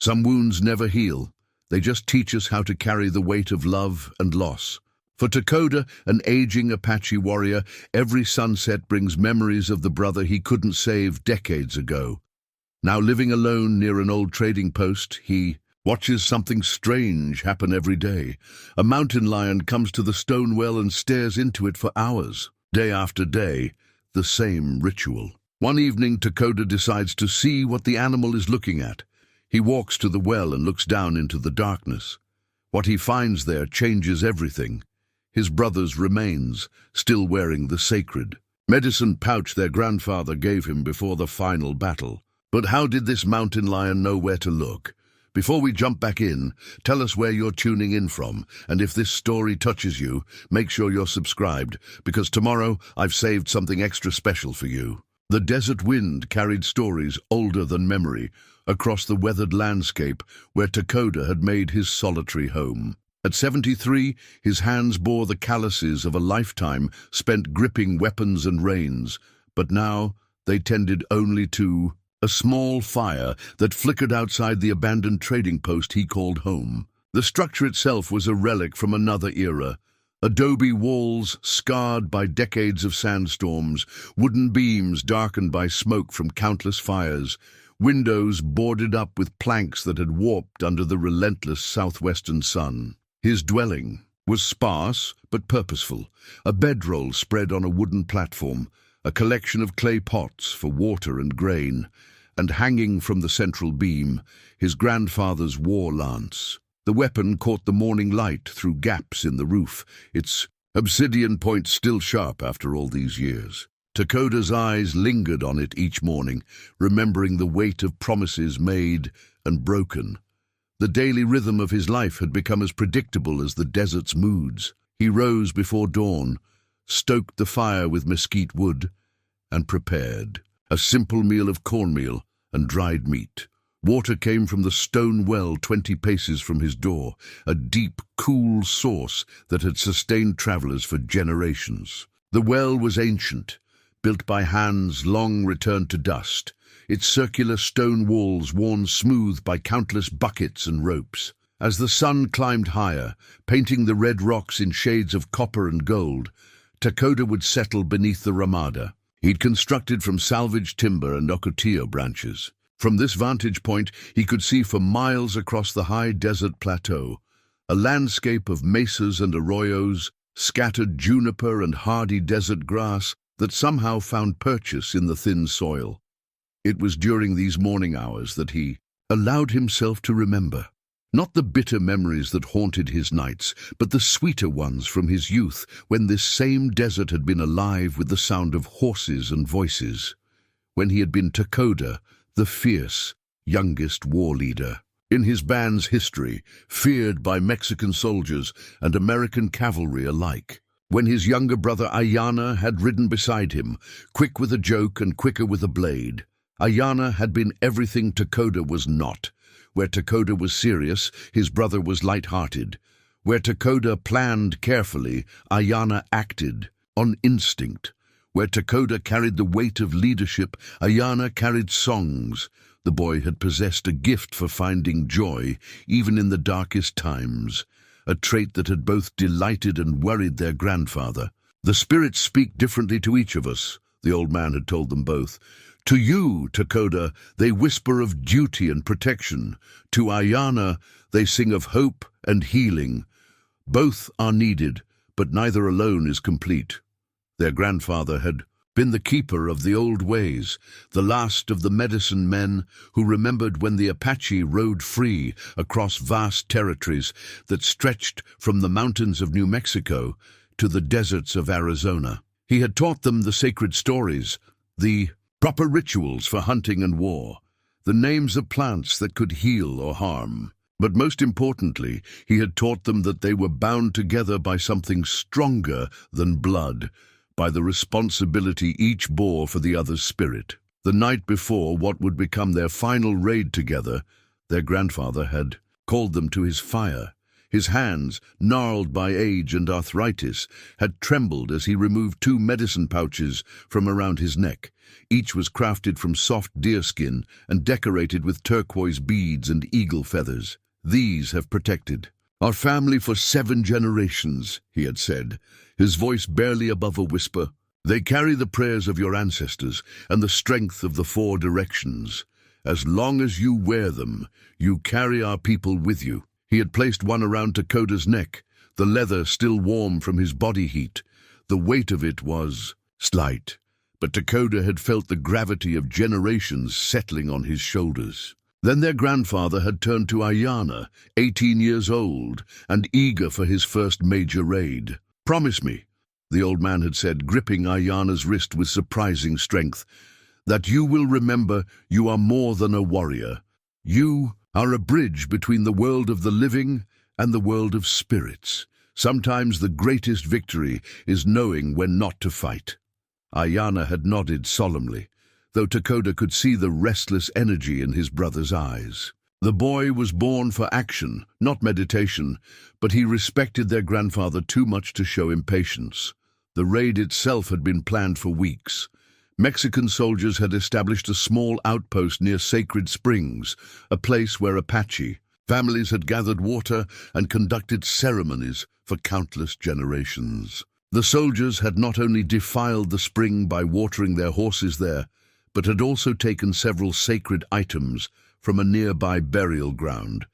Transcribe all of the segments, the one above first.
Some wounds never heal. They just teach us how to carry the weight of love and loss. For Takoda, an aging Apache warrior, every sunset brings memories of the brother he couldn't save decades ago. Now living alone near an old trading post, he watches something strange happen every day. A mountain lion comes to the stone well and stares into it for hours. Day after day, the same ritual. One evening, Takoda decides to see what the animal is looking at. He walks to the well and looks down into the darkness. What he finds there changes everything. His brother's remains, still wearing the sacred medicine pouch their grandfather gave him before the final battle. But how did this mountain lion know where to look? Before we jump back in, tell us where you're tuning in from, and if this story touches you, make sure you're subscribed, because tomorrow I've saved something extra special for you. The desert wind carried stories older than memory across the weathered landscape where Takoda had made his solitary home. At 73, his hands bore the calluses of a lifetime spent gripping weapons and reins, but now they tended only to a small fire that flickered outside the abandoned trading post he called home. The structure itself was a relic from another era. Adobe walls scarred by decades of sandstorms, wooden beams darkened by smoke from countless fires, windows boarded up with planks that had warped under the relentless southwestern sun. His dwelling was sparse but purposeful, a bedroll spread on a wooden platform, a collection of clay pots for water and grain, and hanging from the central beam, his grandfather's war lance. The weapon caught the morning light through gaps in the roof, its obsidian point still sharp after all these years. Takoda's eyes lingered on it each morning, remembering the weight of promises made and broken. The daily rhythm of his life had become as predictable as the desert's moods. He rose before dawn, stoked the fire with mesquite wood, and prepared a simple meal of cornmeal and dried meat. Water came from the stone well 20 paces from his door, a deep, cool source that had sustained travelers for generations. The well was ancient, built by hands long returned to dust, its circular stone walls worn smooth by countless buckets and ropes. As the sun climbed higher, painting the red rocks in shades of copper and gold, Takoda would settle beneath the ramada. He'd constructed from salvaged timber and ocotillo branches. From this vantage point, he could see for miles across the high desert plateau, a landscape of mesas and arroyos, scattered juniper and hardy desert grass that somehow found purchase in the thin soil. It was during these morning hours that he allowed himself to remember, not the bitter memories that haunted his nights, but the sweeter ones from his youth, when this same desert had been alive with the sound of horses and voices, when he had been Takoda, the fierce, youngest war leader. In his band's history, feared by Mexican soldiers and American cavalry alike. When his younger brother Ayana had ridden beside him, quick with a joke and quicker with a blade. Ayana had been everything Takoda was not. Where Takoda was serious, his brother was light-hearted. Where Takoda planned carefully, Ayana acted, on instinct. Where Takoda carried the weight of leadership, Ayana carried songs. The boy had possessed a gift for finding joy, even in the darkest times, a trait that had both delighted and worried their grandfather. The spirits speak differently to each of us, the old man had told them both. To you, Takoda, they whisper of duty and protection. To Ayana, they sing of hope and healing. Both are needed, but neither alone is complete. Their grandfather had been the keeper of the old ways, the last of the medicine men who remembered when the Apache rode free across vast territories that stretched from the mountains of New Mexico to the deserts of Arizona. He had taught them the sacred stories, the proper rituals for hunting and war, the names of plants that could heal or harm. But most importantly, he had taught them that they were bound together by something stronger than blood, by the responsibility each bore for the other's spirit. The night before what would become their final raid together, their grandfather had called them to his fire. His hands, gnarled by age and arthritis, had trembled as he removed 2 medicine pouches from around his neck. Each was crafted from soft deerskin and decorated with turquoise beads and eagle feathers. "These have protected our family for 7 generations," he had said, his voice barely above a whisper. "They carry the prayers of your ancestors and the strength of the 4 directions. As long as you wear them, you carry our people with you." He had placed one around Takoda's neck, the leather still warm from his body heat. The weight of it was slight, but Takoda had felt the gravity of generations settling on his shoulders. Then their grandfather had turned to Ayana, 18 years old, and eager for his first major raid. "Promise me," the old man had said, gripping Ayana's wrist with surprising strength, "that you will remember you are more than a warrior. You are a bridge between the world of the living and the world of spirits. Sometimes the greatest victory is knowing when not to fight." Ayana had nodded solemnly, though Takoda could see the restless energy in his brother's eyes. The boy was born for action, not meditation, but he respected their grandfather too much to show impatience. The raid itself had been planned for weeks. Mexican soldiers had established a small outpost near Sacred Springs, a place where Apache families had gathered water and conducted ceremonies for countless generations. The soldiers had not only defiled the spring by watering their horses there, but had also taken several sacred items from a nearby burial ground: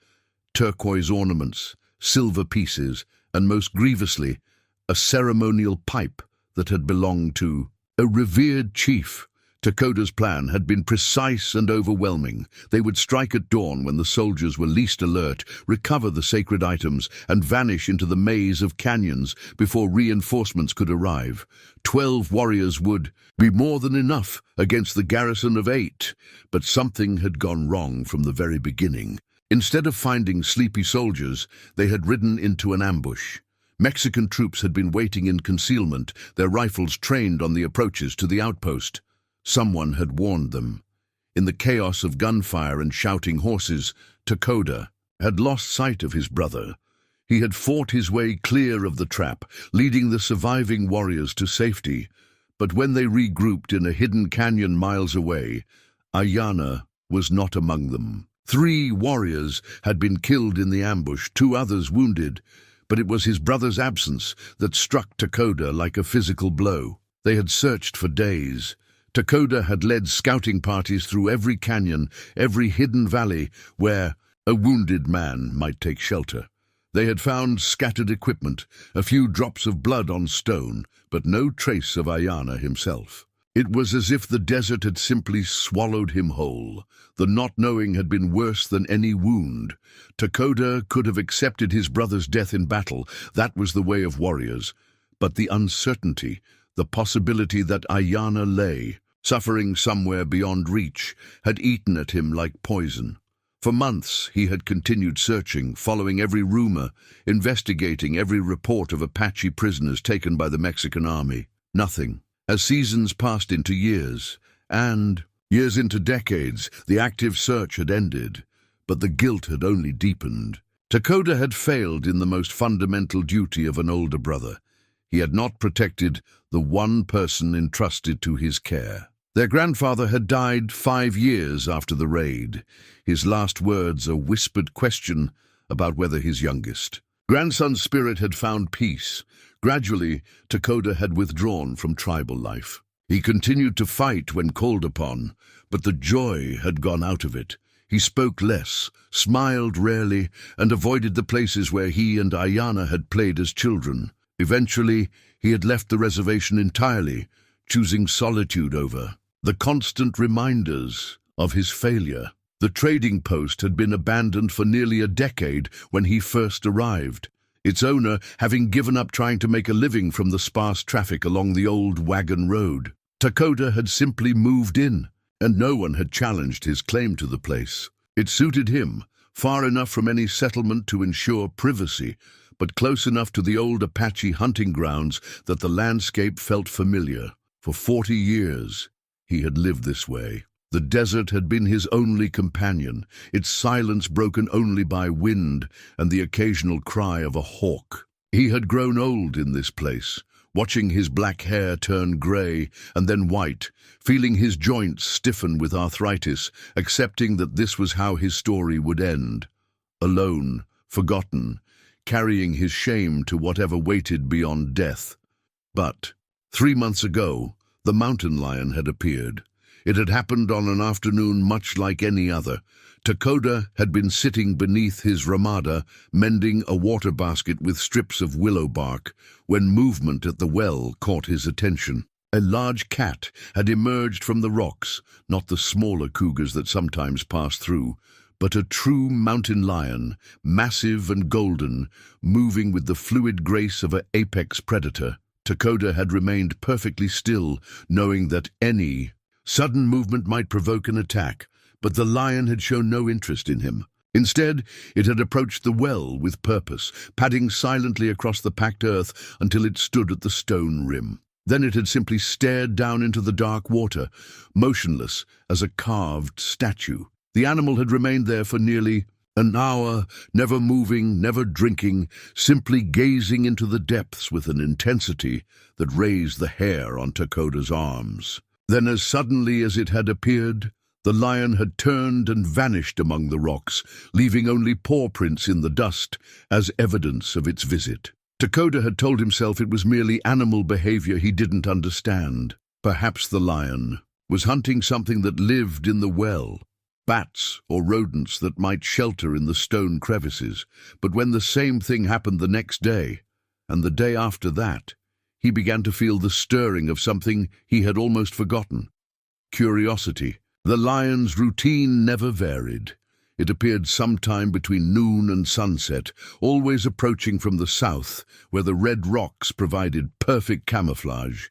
turquoise ornaments, silver pieces, and most grievously, a ceremonial pipe that had belonged to a revered chief. Takoda's plan had been precise and overwhelming. They would strike at dawn when the soldiers were least alert, recover the sacred items, and vanish into the maze of canyons before reinforcements could arrive. 12 warriors would be more than enough against the garrison of 8, but something had gone wrong from the very beginning. Instead of finding sleepy soldiers, they had ridden into an ambush. Mexican troops had been waiting in concealment, their rifles trained on the approaches to the outpost. Someone had warned them. In the chaos of gunfire and shouting horses, Takoda had lost sight of his brother. He had fought his way clear of the trap, leading the surviving warriors to safety. But when they regrouped in a hidden canyon miles away, Ayana was not among them. 3 warriors had been killed in the ambush, 2 others wounded, but it was his brother's absence that struck Takoda like a physical blow. They had searched for days. Takoda had led scouting parties through every canyon, every hidden valley where a wounded man might take shelter. They had found scattered equipment, a few drops of blood on stone, but no trace of Ayana himself. It was as if the desert had simply swallowed him whole. The not knowing had been worse than any wound. Takoda could have accepted his brother's death in battle. That was the way of warriors. But the uncertainty, the possibility that Ayana lay, suffering somewhere beyond reach, had eaten at him like poison. For months he had continued searching, following every rumor, investigating every report of Apache prisoners taken by the Mexican army. Nothing. As seasons passed into years, and years into decades, the active search had ended, but the guilt had only deepened. Takoda had failed in the most fundamental duty of an older brother. He had not protected the one person entrusted to his care. Their grandfather had died 5 years after the raid, his last words a whispered question about whether his youngest grandson's spirit had found peace. Gradually, Takoda had withdrawn from tribal life. He continued to fight when called upon, but the joy had gone out of it. He spoke less, smiled rarely, and avoided the places where he and Ayana had played as children. Eventually, he had left the reservation entirely, choosing solitude over the constant reminders of his failure. The trading post had been abandoned for nearly a decade when he first arrived, its owner having given up trying to make a living from the sparse traffic along the old wagon road. Takoda had simply moved in, and no one had challenged his claim to the place. It suited him, far enough from any settlement to ensure privacy, but close enough to the old Apache hunting grounds that the landscape felt familiar. For 40 years, he had lived this way. The desert had been his only companion, its silence broken only by wind and the occasional cry of a hawk. He had grown old in this place, watching his black hair turn grey and then white, feeling his joints stiffen with arthritis, accepting that this was how his story would end. Alone, forgotten, carrying his shame to whatever waited beyond death. But 3 months ago, the mountain lion had appeared. It had happened on an afternoon much like any other. Takoda had been sitting beneath his ramada, mending a water basket with strips of willow bark, when movement at the well caught his attention. A large cat had emerged from the rocks, not the smaller cougars that sometimes pass through, but a true mountain lion, massive and golden, moving with the fluid grace of an apex predator. Takoda had remained perfectly still, knowing that any sudden movement might provoke an attack, but the lion had shown no interest in him. Instead, it had approached the well with purpose, padding silently across the packed earth until it stood at the stone rim. Then it had simply stared down into the dark water, motionless as a carved statue. The animal had remained there for nearly an hour, never moving, never drinking, simply gazing into the depths with an intensity that raised the hair on Takoda's arms. Then, as suddenly as it had appeared, the lion had turned and vanished among the rocks, leaving only paw prints in the dust as evidence of its visit. Takoda had told himself it was merely animal behavior he didn't understand. Perhaps the lion was hunting something that lived in the well, bats or rodents that might shelter in the stone crevices. But when the same thing happened the next day, and the day after that, he began to feel the stirring of something he had almost forgotten. Curiosity. The lion's routine never varied. It appeared sometime between noon and sunset, always approaching from the south, where the red rocks provided perfect camouflage.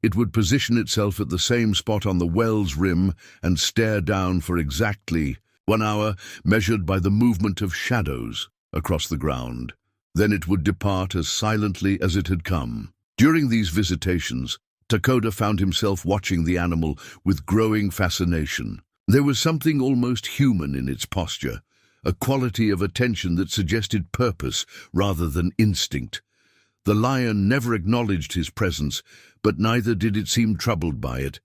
It would position itself at the same spot on the well's rim and stare down for exactly 1 hour, measured by the movement of shadows across the ground. Then it would depart as silently as it had come. During these visitations, Takoda found himself watching the animal with growing fascination. There was something almost human in its posture, a quality of attention that suggested purpose rather than instinct. The lion never acknowledged his presence, but neither did it seem troubled by it.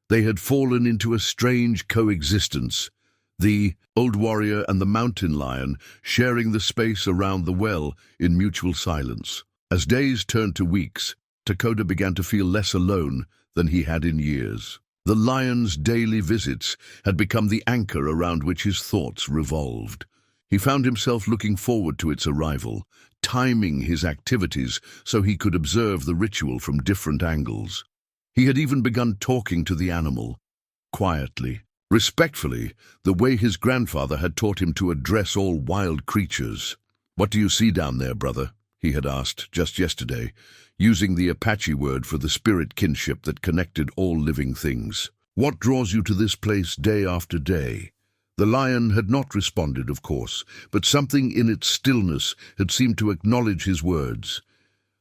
They had fallen into a strange coexistence, the old warrior and the mountain lion sharing the space around the well in mutual silence. As days turned to weeks, Takoda began to feel less alone than he had in years. The lion's daily visits had become the anchor around which his thoughts revolved. He found himself looking forward to its arrival, timing his activities so he could observe the ritual from different angles. He had even begun talking to the animal, quietly, respectfully, the way his grandfather had taught him to address all wild creatures. "What do you see down there, brother?" he had asked just yesterday, using the Apache word for the spirit kinship that connected all living things. "What draws you to this place day after day?" The lion had not responded, of course, but something in its stillness had seemed to acknowledge his words.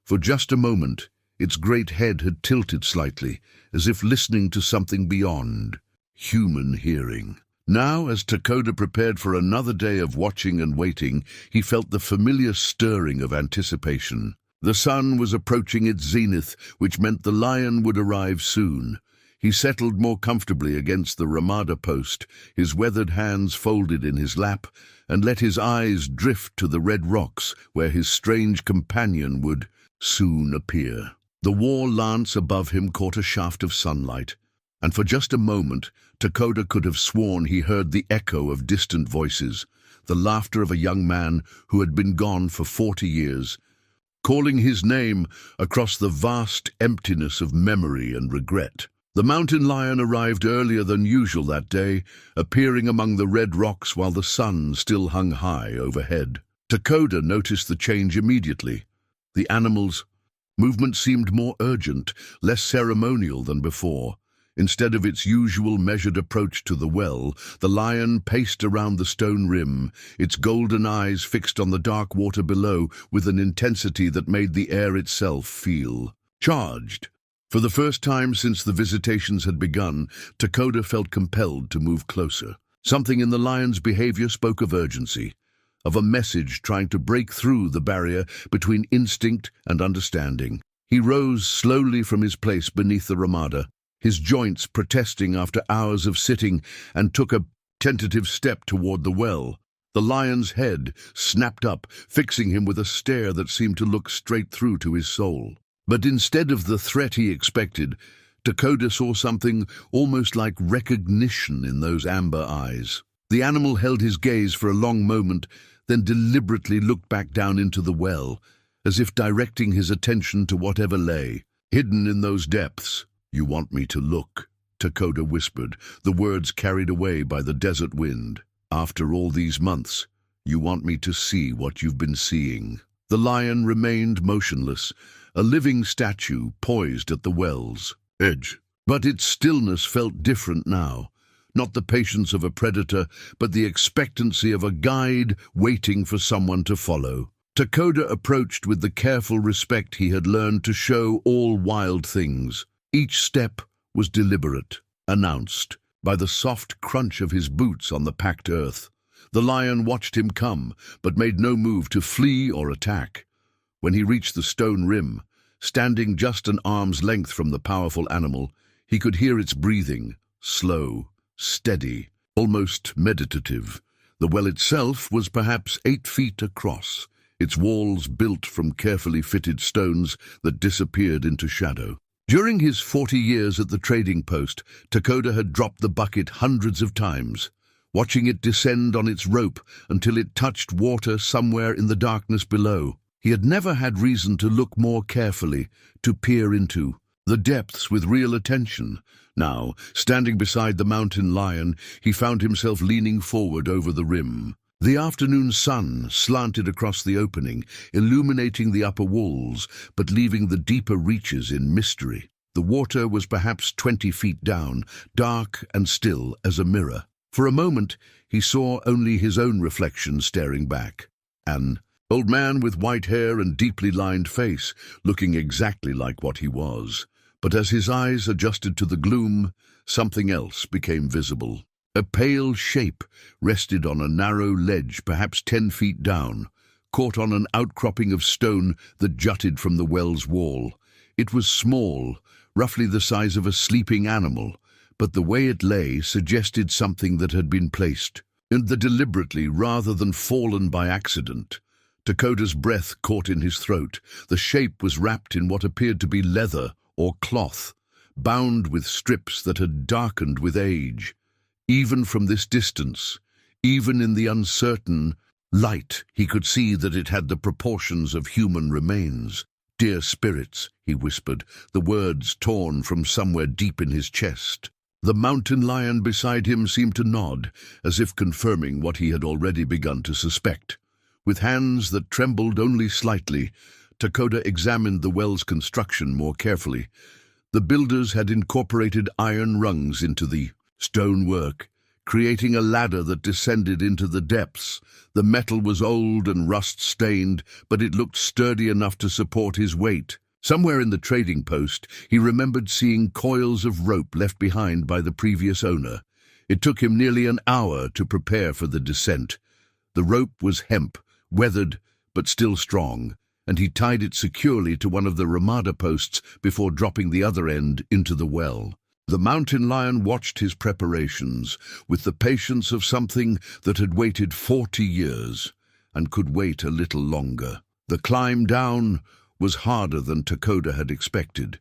For just a moment, its great head had tilted slightly, as if listening to something beyond human hearing. Now, as Takoda prepared for another day of watching and waiting, he felt the familiar stirring of anticipation. The sun was approaching its zenith, which meant the lion would arrive soon. He settled more comfortably against the ramada post, his weathered hands folded in his lap, and let his eyes drift to the red rocks where his strange companion would soon appear. The war lance above him caught a shaft of sunlight, and for just a moment Takoda could have sworn he heard the echo of distant voices, the laughter of a young man who had been gone for 40 years, calling his name across the vast emptiness of memory and regret. The mountain lion arrived earlier than usual that day, appearing among the red rocks while the sun still hung high overhead. Takoda noticed the change immediately. The animal's movement seemed more urgent, less ceremonial than before. Instead of its usual measured approach to the well, the lion paced around the stone rim, its golden eyes fixed on the dark water below with an intensity that made the air itself feel charged. For the first time since the visitations had begun, Takoda felt compelled to move closer. Something in the lion's behavior spoke of urgency, of a message trying to break through the barrier between instinct and understanding. He rose slowly from his place beneath the ramada, his joints protesting after hours of sitting, and took a tentative step toward the well. The lion's head snapped up, fixing him with a stare that seemed to look straight through to his soul. But instead of the threat he expected, Takoda saw something almost like recognition in those amber eyes. The animal held his gaze for a long moment, then deliberately looked back down into the well, as if directing his attention to whatever lay hidden in those depths. "You want me to look," Takoda whispered, the words carried away by the desert wind. "After all these months, you want me to see what you've been seeing." The lion remained motionless, a living statue poised at the well's edge. But its stillness felt different now. Not the patience of a predator, but the expectancy of a guide waiting for someone to follow. Takoda approached with the careful respect he had learned to show all wild things. Each step was deliberate, announced by the soft crunch of his boots on the packed earth. The lion watched him come, but made no move to flee or attack. When he reached the stone rim, standing just an arm's length from the powerful animal, he could hear its breathing, slow, steady, almost meditative. The well itself was perhaps 8 feet across, its walls built from carefully fitted stones that disappeared into shadow. During his 40 years at the trading post, Takoda had dropped the bucket hundreds of times, watching it descend on its rope until it touched water somewhere in the darkness below. He had never had reason to look more carefully, to peer into the depths with real attention. Now, standing beside the mountain lion, he found himself leaning forward over the rim. The afternoon sun slanted across the opening, illuminating the upper walls, but leaving the deeper reaches in mystery. The water was perhaps 20 feet down, dark and still as a mirror. For a moment, he saw only his own reflection staring back. An old man with white hair and deeply lined face, looking exactly like what he was. But as his eyes adjusted to the gloom, something else became visible. A pale shape rested on a narrow ledge, perhaps 10 feet down, caught on an outcropping of stone that jutted from the well's wall. It was small, roughly the size of a sleeping animal, but the way it lay suggested something that had been placed in the deliberately rather than fallen by accident. Takoda's breath caught in his throat. The shape was wrapped in what appeared to be leather or cloth, bound with strips that had darkened with age. Even from this distance, even in the uncertain light, he could see that it had the proportions of human remains. "Dear spirits," he whispered, the words torn from somewhere deep in his chest. The mountain lion beside him seemed to nod, as if confirming what he had already begun to suspect. With hands that trembled only slightly, Takoda examined the well's construction more carefully. The builders had incorporated iron rungs into the stonework, creating a ladder that descended into the depths. The metal was old and rust-stained, but it looked sturdy enough to support his weight. Somewhere in the trading post, he remembered seeing coils of rope left behind by the previous owner. It took him nearly an hour to prepare for the descent. The rope was hemp, weathered but still strong, and he tied it securely to one of the ramada posts before dropping the other end into the well. The mountain lion watched his preparations with the patience of something that had waited 40 years and could wait a little longer. The climb down was harder than Takoda had expected.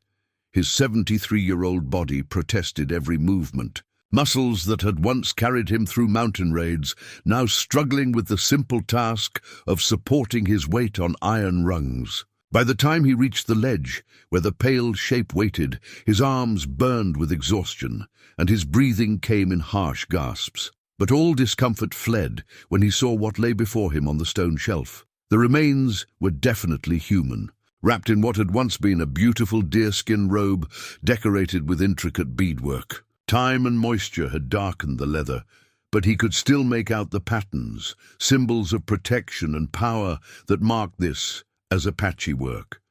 His 73-year-old body protested every movement. Muscles that had once carried him through mountain raids, now struggling with the simple task of supporting his weight on iron rungs. By the time he reached the ledge, where the pale shape waited, his arms burned with exhaustion, and his breathing came in harsh gasps. But all discomfort fled when he saw what lay before him on the stone shelf. The remains were definitely human, wrapped in what had once been a beautiful deerskin robe decorated with intricate beadwork. Time and moisture had darkened the leather, but he could still make out the patterns, symbols of protection and power that marked this as Apache work.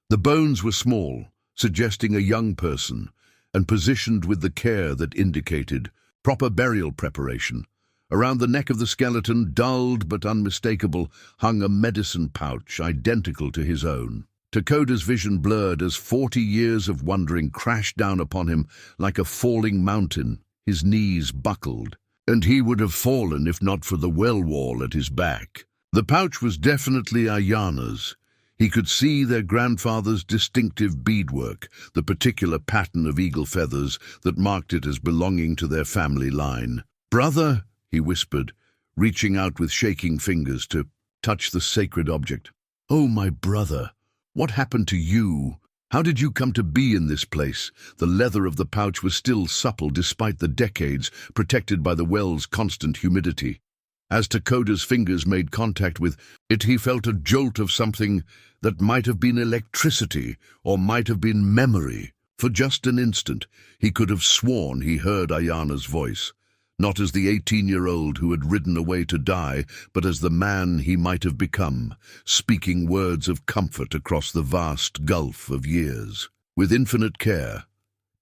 The bones were small, suggesting a young person, and positioned with the care that indicated proper burial preparation. Around the neck of the skeleton, dulled but unmistakable, hung a medicine pouch identical to his own. Takoda's vision blurred as 40 years of wandering crashed down upon him like a falling mountain. His knees buckled, and he would have fallen if not for the well wall at his back. The pouch was definitely Ayana's. He could see their grandfather's distinctive beadwork, the particular pattern of eagle feathers that marked it as belonging to their family line. "Brother," he whispered, reaching out with shaking fingers to touch the sacred object. "Oh, my brother, what happened to you? How did you come to be in this place?" The leather of the pouch was still supple despite the decades, protected by the well's constant humidity. As Takoda's fingers made contact with it, he felt a jolt of something that might have been electricity or might have been memory. For just an instant, he could have sworn he heard Ayana's voice, not as the 18-year-old who had ridden away to die, but as the man he might have become, speaking words of comfort across the vast gulf of years. With infinite care,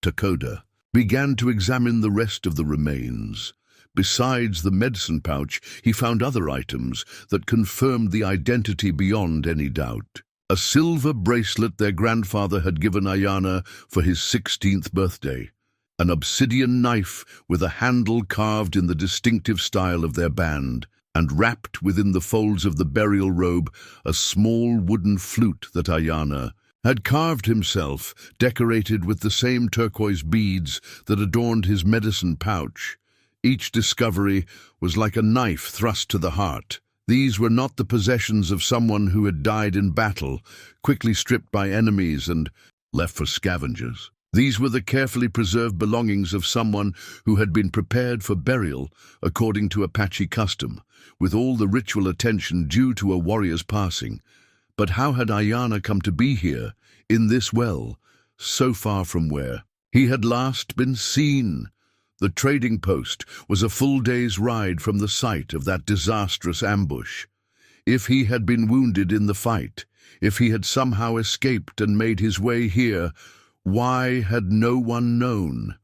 Takoda began to examine the rest of the remains. Besides the medicine pouch, he found other items that confirmed the identity beyond any doubt. A silver bracelet their grandfather had given Ayana for his 16th birthday. An obsidian knife with a handle carved in the distinctive style of their band, and wrapped within the folds of the burial robe, a small wooden flute that Ayana had carved himself, decorated with the same turquoise beads that adorned his medicine pouch. Each discovery was like a knife thrust to the heart. These were not the possessions of someone who had died in battle, quickly stripped by enemies and left for scavengers. These were the carefully preserved belongings of someone who had been prepared for burial according to Apache custom, with all the ritual attention due to a warrior's passing. But how had Ayana come to be here, in this well, so far from where he had last been seen? The trading post was a full day's ride from the site of that disastrous ambush. If he had been wounded in the fight, if he had somehow escaped and made his way here, why had no one known?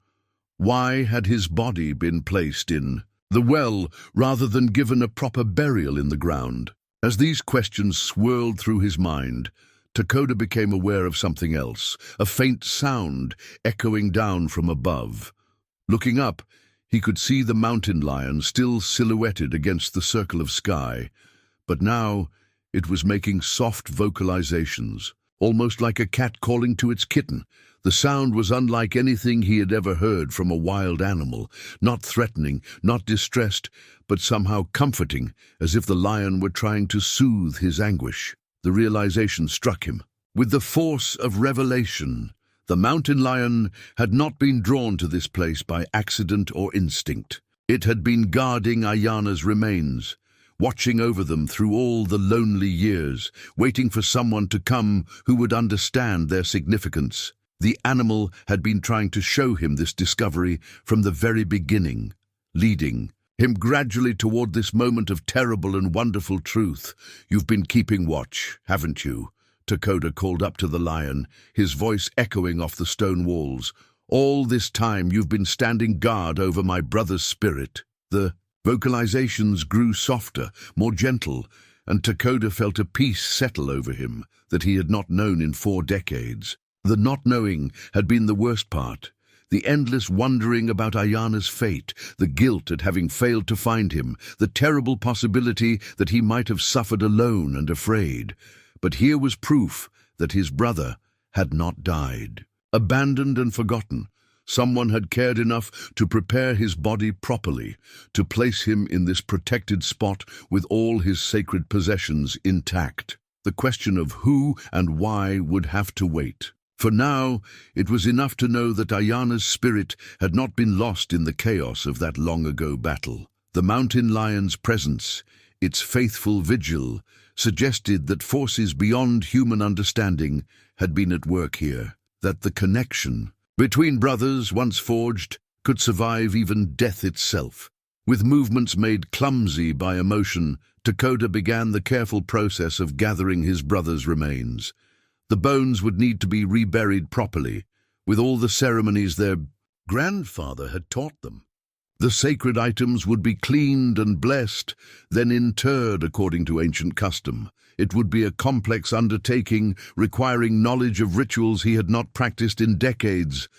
Why had his body been placed in the well rather than given a proper burial in the ground? As these questions swirled through his mind, Takoda became aware of something else, a faint sound echoing down from above. Looking up, he could see the mountain lion still silhouetted against the circle of sky, but now it was making soft vocalizations, almost like a cat calling to its kitten. The sound was unlike anything he had ever heard from a wild animal, not threatening, not distressed, but somehow comforting, as if the lion were trying to soothe his anguish. The realization struck him. With the force of revelation, the mountain lion had not been drawn to this place by accident or instinct. It had been guarding Ayana's remains, watching over them through all the lonely years, waiting for someone to come who would understand their significance. The animal had been trying to show him this discovery from the very beginning, leading him gradually toward this moment of terrible and wonderful truth. "You've been keeping watch, haven't you?" Takoda called up to the lion, his voice echoing off the stone walls. "All this time you've been standing guard over my brother's spirit." The vocalizations grew softer, more gentle, and Takoda felt a peace settle over him that he had not known in 4 decades. The not knowing had been the worst part. The endless wondering about Ayana's fate, the guilt at having failed to find him, the terrible possibility that he might have suffered alone and afraid. But here was proof that his brother had not died. Abandoned and forgotten, someone had cared enough to prepare his body properly, to place him in this protected spot with all his sacred possessions intact. The question of who and why would have to wait. For now, it was enough to know that Ayana's spirit had not been lost in the chaos of that long-ago battle. The mountain lion's presence, its faithful vigil, suggested that forces beyond human understanding had been at work here, that the connection between brothers, once forged, could survive even death itself. With movements made clumsy by emotion, Takoda began the careful process of gathering his brother's remains. The bones would need to be reburied properly, with all the ceremonies their grandfather had taught them. The sacred items would be cleaned and blessed, then interred according to ancient custom. It would be a complex undertaking, requiring knowledge of rituals he had not practiced in decades,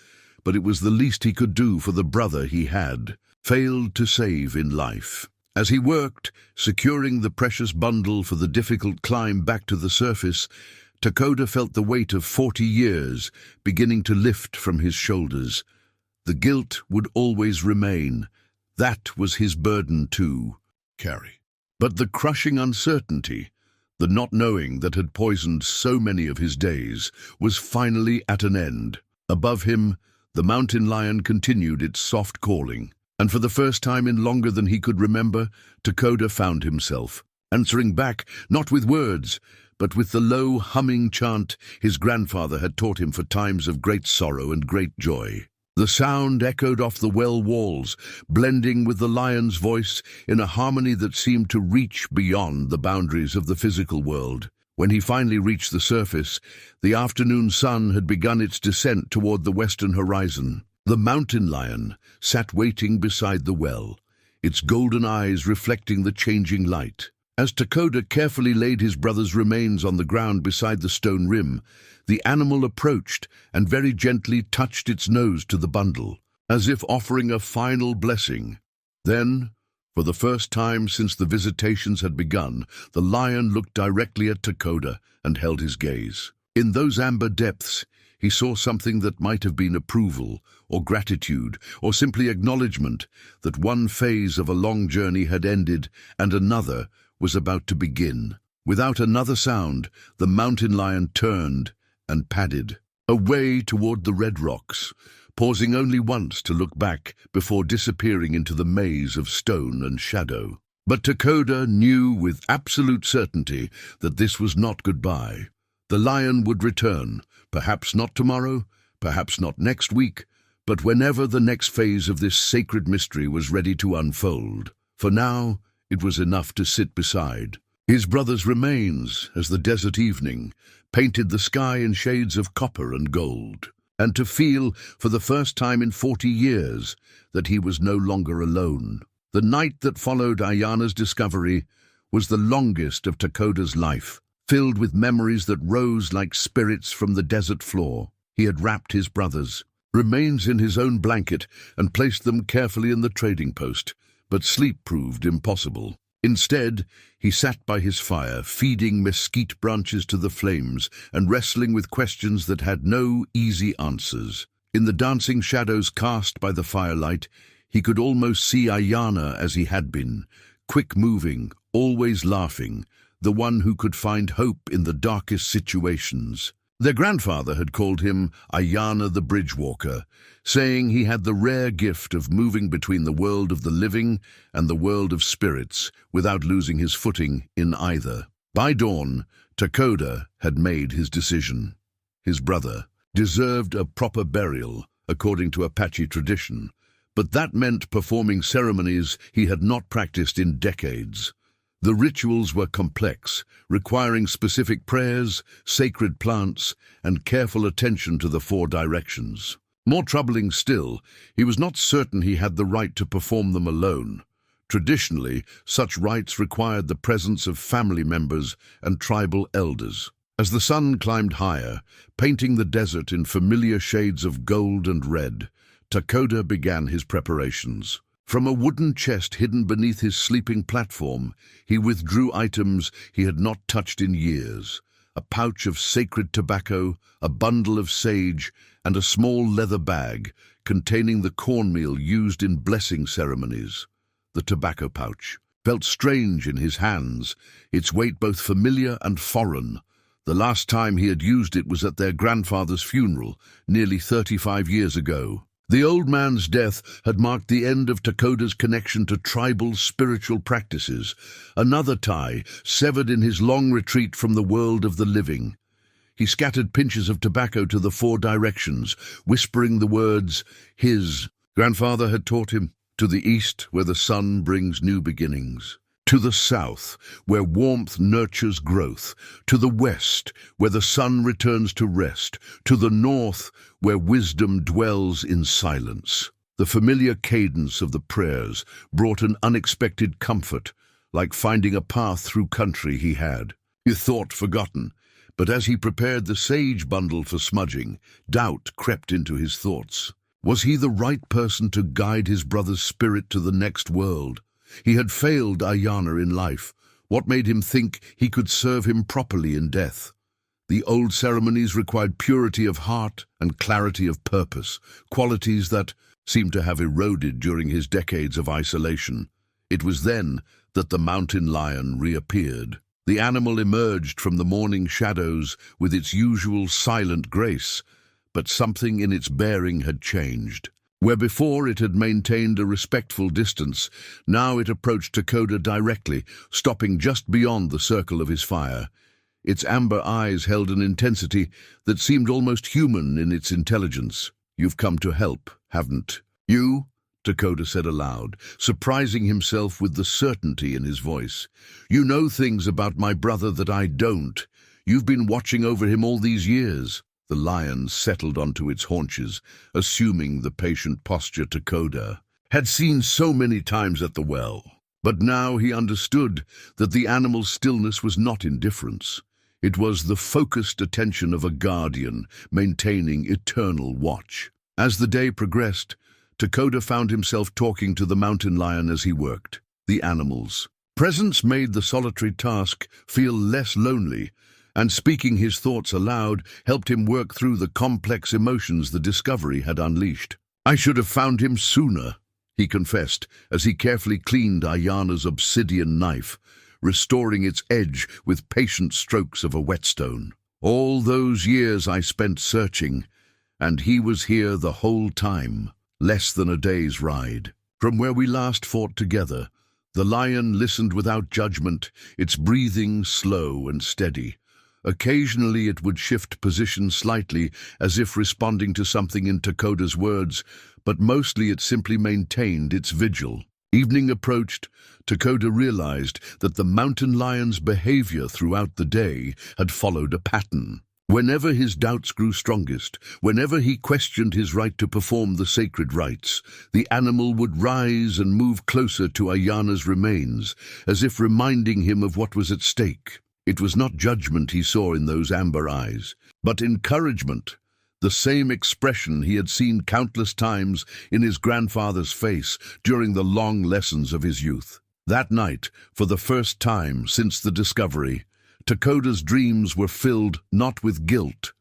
but it was the least he could do for the brother he had failed to save in life. As he worked, securing the precious bundle for the difficult climb back to the surface, Takoda felt the weight of 40 years beginning to lift from his shoulders. The guilt would always remain. That was his burden to carry. But the crushing uncertainty, the not knowing that had poisoned so many of his days, was finally at an end. Above him, the mountain lion continued its soft calling, and for the first time in longer than he could remember, Takoda found himself answering back, not with words, but with the low, humming chant his grandfather had taught him for times of great sorrow and great joy. The sound echoed off the well walls, blending with the lion's voice in a harmony that seemed to reach beyond the boundaries of the physical world. When he finally reached the surface, the afternoon sun had begun its descent toward the western horizon. The mountain lion sat waiting beside the well, its golden eyes reflecting the changing light. As Takoda carefully laid his brother's remains on the ground beside the stone rim, the animal approached and very gently touched its nose to the bundle, as if offering a final blessing. Then, for the first time since the visitations had begun, the lion looked directly at Takoda and held his gaze. In those amber depths, he saw something that might have been approval, or gratitude, or simply acknowledgement that one phase of a long journey had ended and another was about to begin. Without another sound, the mountain lion turned and padded away toward the red rocks, pausing only once to look back before disappearing into the maze of stone and shadow. But Takoda knew with absolute certainty that this was not goodbye. The lion would return, perhaps not tomorrow, perhaps not next week, but whenever the next phase of this sacred mystery was ready to unfold. For now, it was enough to sit beside his brother's remains as the desert evening painted the sky in shades of copper and gold, and to feel, for the first time in 40 years, that he was no longer alone. The night that followed Ayana's discovery was the longest of Takoda's life, filled with memories that rose like spirits from the desert floor. He had wrapped his brother's remains in his own blanket and placed them carefully in the trading post, but sleep proved impossible. Instead, he sat by his fire, feeding mesquite branches to the flames and wrestling with questions that had no easy answers. In the dancing shadows cast by the firelight, he could almost see Ayana as he had been, quick-moving, always laughing, the one who could find hope in the darkest situations. Their grandfather had called him Ayana the Bridgewalker, saying he had the rare gift of moving between the world of the living and the world of spirits without losing his footing in either. By dawn, Takoda had made his decision. His brother deserved a proper burial, according to Apache tradition, but that meant performing ceremonies he had not practiced in decades. The rituals were complex, requiring specific prayers, sacred plants, and careful attention to the 4 directions. More troubling still, he was not certain he had the right to perform them alone. Traditionally, such rites required the presence of family members and tribal elders. As the sun climbed higher, painting the desert in familiar shades of gold and red, Takoda began his preparations. From a wooden chest hidden beneath his sleeping platform, he withdrew items he had not touched in years: a pouch of sacred tobacco, a bundle of sage, and a small leather bag containing the cornmeal used in blessing ceremonies. The tobacco pouch felt strange in his hands, its weight both familiar and foreign. The last time he had used it was at their grandfather's funeral, nearly 35 years ago. The old man's death had marked the end of Takoda's connection to tribal spiritual practices, another tie severed in his long retreat from the world of the living. He scattered pinches of tobacco to the 4 directions, whispering the words his grandfather had taught him: to the east, where the sun brings new beginnings; To the south, where warmth nurtures growth. To the west, where the sun returns to rest. To the north, where wisdom dwells in silence. The familiar cadence of the prayers brought an unexpected comfort, like finding a path through country he had thought forgotten. But as he prepared the sage bundle for smudging, doubt crept into his thoughts. Was he the right person to guide his brother's spirit to the next world? He had failed Ayana in life. What made him think he could serve him properly in death? The old ceremonies required purity of heart and clarity of purpose, qualities that seemed to have eroded during his decades of isolation. It was then that the mountain lion reappeared. The animal emerged from the morning shadows with its usual silent grace, but something in its bearing had changed. Where before it had maintained a respectful distance, now it approached Takoda directly, stopping just beyond the circle of his fire. Its amber eyes held an intensity that seemed almost human in its intelligence. "You've come to help, haven't you?" Takoda said aloud, surprising himself with the certainty in his voice. "You know things about my brother that I don't. You've been watching over him all these years." The lion settled onto its haunches, assuming the patient posture Takoda had seen so many times at the well. But now he understood that the animal's stillness was not indifference. It was the focused attention of a guardian maintaining eternal watch. As the day progressed, Takoda found himself talking to the mountain lion as he worked. The animal's presence made the solitary task feel less lonely, and speaking his thoughts aloud helped him work through the complex emotions the discovery had unleashed. "I should have found him sooner," he confessed as he carefully cleaned Ayana's obsidian knife, restoring its edge with patient strokes of a whetstone. "All those years I spent searching, and he was here the whole time." Less than a day's ride from where we last fought together, the lion listened without judgment, its breathing slow and steady. Occasionally it would shift position slightly, as if responding to something in Takoda's words, but mostly it simply maintained its vigil. Evening approached. Takoda realized that the mountain lion's behavior throughout the day had followed a pattern. Whenever his doubts grew strongest, whenever he questioned his right to perform the sacred rites, the animal would rise and move closer to Ayana's remains, as if reminding him of what was at stake. It was not judgment he saw in those amber eyes, but encouragement, the same expression he had seen countless times in his grandfather's face during the long lessons of his youth. That night, for the first time since the discovery, Takoda's dreams were filled not with guilt,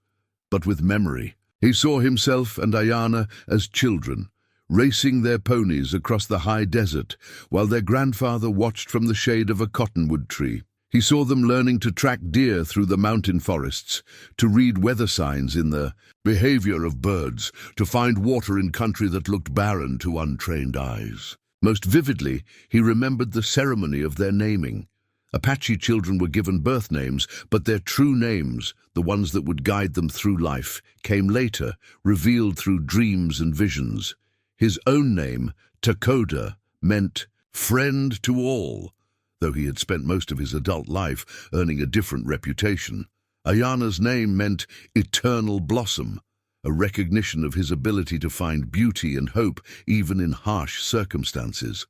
but with memory. He saw himself and Ayana as children, racing their ponies across the high desert, while their grandfather watched from the shade of a cottonwood tree. He saw them learning to track deer through the mountain forests, to read weather signs in the behavior of birds, to find water in country that looked barren to untrained eyes. Most vividly, he remembered the ceremony of their naming. Apache children were given birth names, but their true names, the ones that would guide them through life, came later, revealed through dreams and visions. His own name, Takoda, meant friend to all, though he had spent most of his adult life earning a different reputation. Ayana's name meant eternal blossom, a recognition of his ability to find beauty and hope even in harsh circumstances.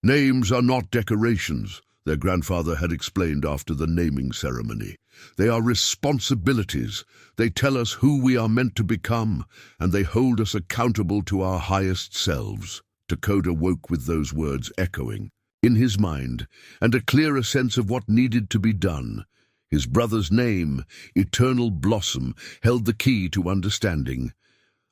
"Names are not decorations," their grandfather had explained after the naming ceremony. "They are responsibilities. They tell us who we are meant to become, and they hold us accountable to our highest selves." Takoda woke with those words echoing in his mind, and a clearer sense of what needed to be done. His brother's name, Eternal Blossom, held the key to understanding.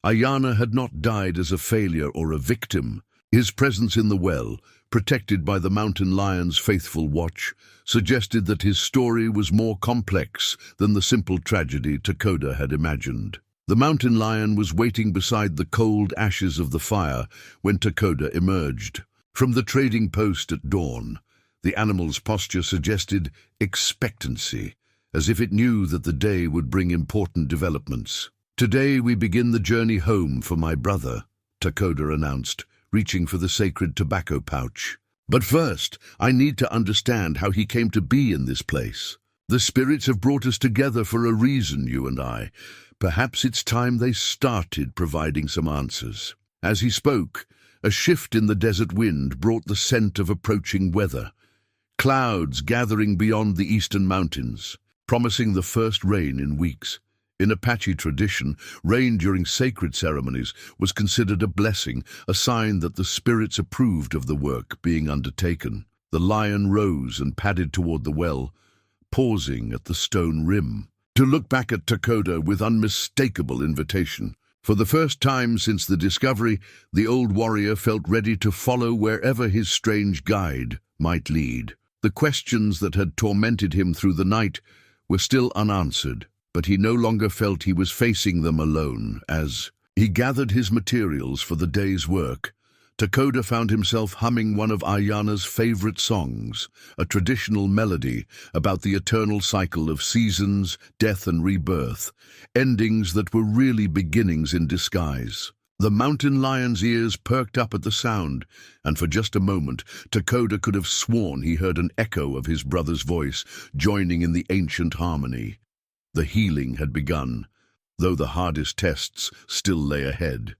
Ayana had not died as a failure or a victim. His presence in the well, protected by the mountain lion's faithful watch, suggested that his story was more complex than the simple tragedy Takoda had imagined. The mountain lion was waiting beside the cold ashes of the fire when Takoda emerged. From the trading post at dawn, the animal's posture suggested expectancy, as if it knew that the day would bring important developments. "Today we begin the journey home for my brother," Takoda announced, reaching for the sacred tobacco pouch. But first, I need to understand how he came to be in this place. The spirits have brought us together for a reason, you and I. Perhaps it's time they started providing some answers." As he spoke, a shift in the desert wind brought the scent of approaching weather. Clouds gathering beyond the eastern mountains, promising the first rain in weeks. In Apache tradition, rain during sacred ceremonies was considered a blessing, a sign that the spirits approved of the work being undertaken. The lion rose and padded toward the well, pausing at the stone rim, to look back at Takoda with unmistakable invitation. For the first time since the discovery, the old warrior felt ready to follow wherever his strange guide might lead. The questions that had tormented him through the night were still unanswered, but he no longer felt he was facing them alone. As he gathered his materials for the day's work, Takoda found himself humming one of Ayana's favorite songs, a traditional melody about the eternal cycle of seasons, death and rebirth, endings that were really beginnings in disguise. The mountain lion's ears perked up at the sound, and for just a moment, Takoda could have sworn he heard an echo of his brother's voice joining in the ancient harmony. The healing had begun, though the hardest tests still lay ahead.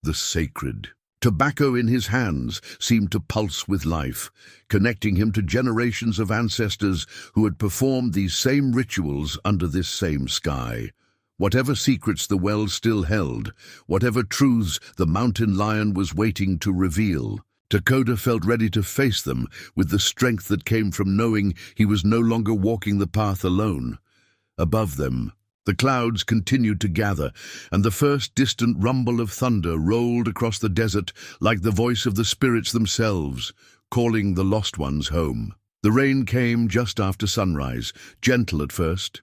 The sacred. Tobacco in his hands seemed to pulse with life, connecting him to generations of ancestors who had performed these same rituals under this same sky. Whatever secrets the well still held, whatever truths the mountain lion was waiting to reveal, Takoda felt ready to face them with the strength that came from knowing he was no longer walking the path alone. Above them, the clouds continued to gather, and the first distant rumble of thunder rolled across the desert like the voice of the spirits themselves, calling the lost ones home. The rain came just after sunrise, gentle at first,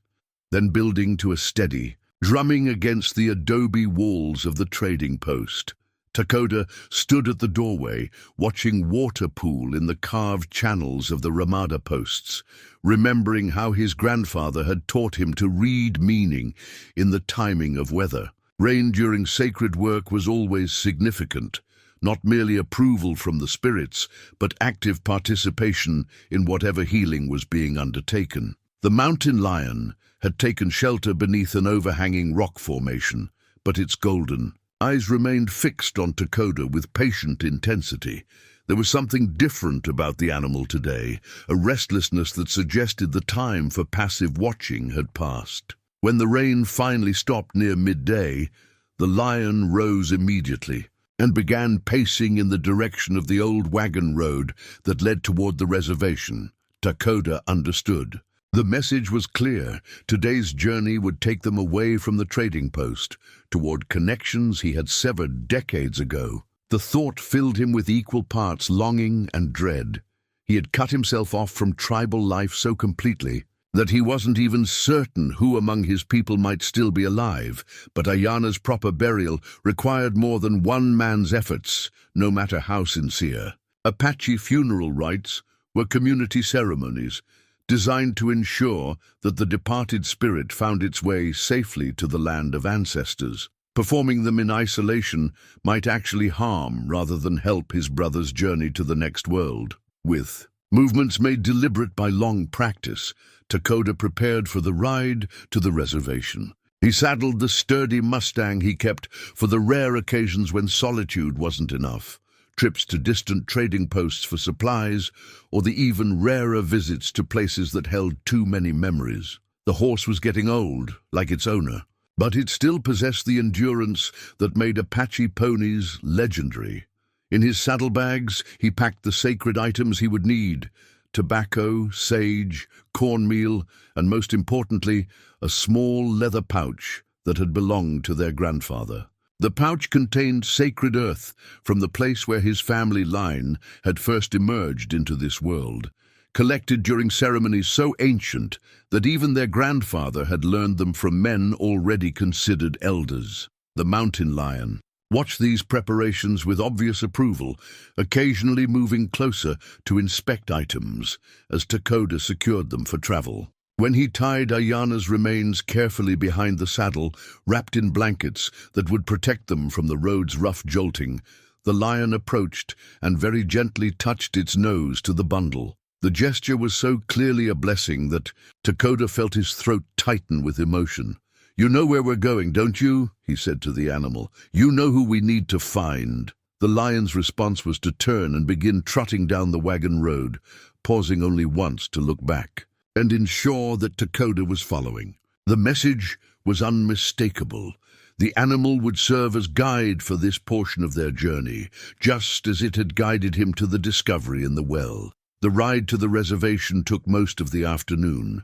then building to a steady, drumming against the adobe walls of the trading post. Takoda stood at the doorway, watching water pool in the carved channels of the Ramada posts, remembering how his grandfather had taught him to read meaning in the timing of weather. Rain during sacred work was always significant, not merely approval from the spirits, but active participation in whatever healing was being undertaken. The mountain lion had taken shelter beneath an overhanging rock formation, but its golden eyes remained fixed on Takoda with patient intensity. There was something different about the animal today, a restlessness that suggested the time for passive watching had passed. When the rain finally stopped near midday, the lion rose immediately and began pacing in the direction of the old wagon road that led toward the reservation. Takoda understood. The message was clear. Today's journey would take them away from the trading post, toward connections he had severed decades ago. The thought filled him with equal parts longing and dread. He had cut himself off from tribal life so completely that he wasn't even certain who among his people might still be alive, but Ayana's proper burial required more than one man's efforts, no matter how sincere. Apache funeral rites were community ceremonies, designed to ensure that the departed spirit found its way safely to the land of ancestors. Performing them in isolation might actually harm rather than help his brother's journey to the next world. With movements made deliberate by long practice, Takoda prepared for the ride to the reservation. He saddled the sturdy Mustang he kept for the rare occasions when solitude wasn't enough. Trips to distant trading posts for supplies, or the even rarer visits to places that held too many memories. The horse was getting old, like its owner, but it still possessed the endurance that made Apache ponies legendary. In his saddlebags, he packed the sacred items he would need: tobacco, sage, cornmeal, and most importantly, a small leather pouch that had belonged to their grandfather. The pouch contained sacred earth from the place where his family line had first emerged into this world, collected during ceremonies so ancient that even their grandfather had learned them from men already considered elders. The mountain lion watched these preparations with obvious approval, occasionally moving closer to inspect items as Takoda secured them for travel. When he tied Ayana's remains carefully behind the saddle, wrapped in blankets that would protect them from the road's rough jolting, The lion approached and very gently touched its nose to the bundle. The gesture was so clearly a blessing that Takoda felt his throat tighten with emotion. "You know where we're going, don't you?" he said to the animal. "You know who we need to find." The lion's response was to turn and begin trotting down the wagon road, pausing only once to look back and ensure that Takoda was following. The message was unmistakable. The animal would serve as guide for this portion of their journey, just as it had guided him to the discovery in the well. The ride to the reservation took most of the afternoon.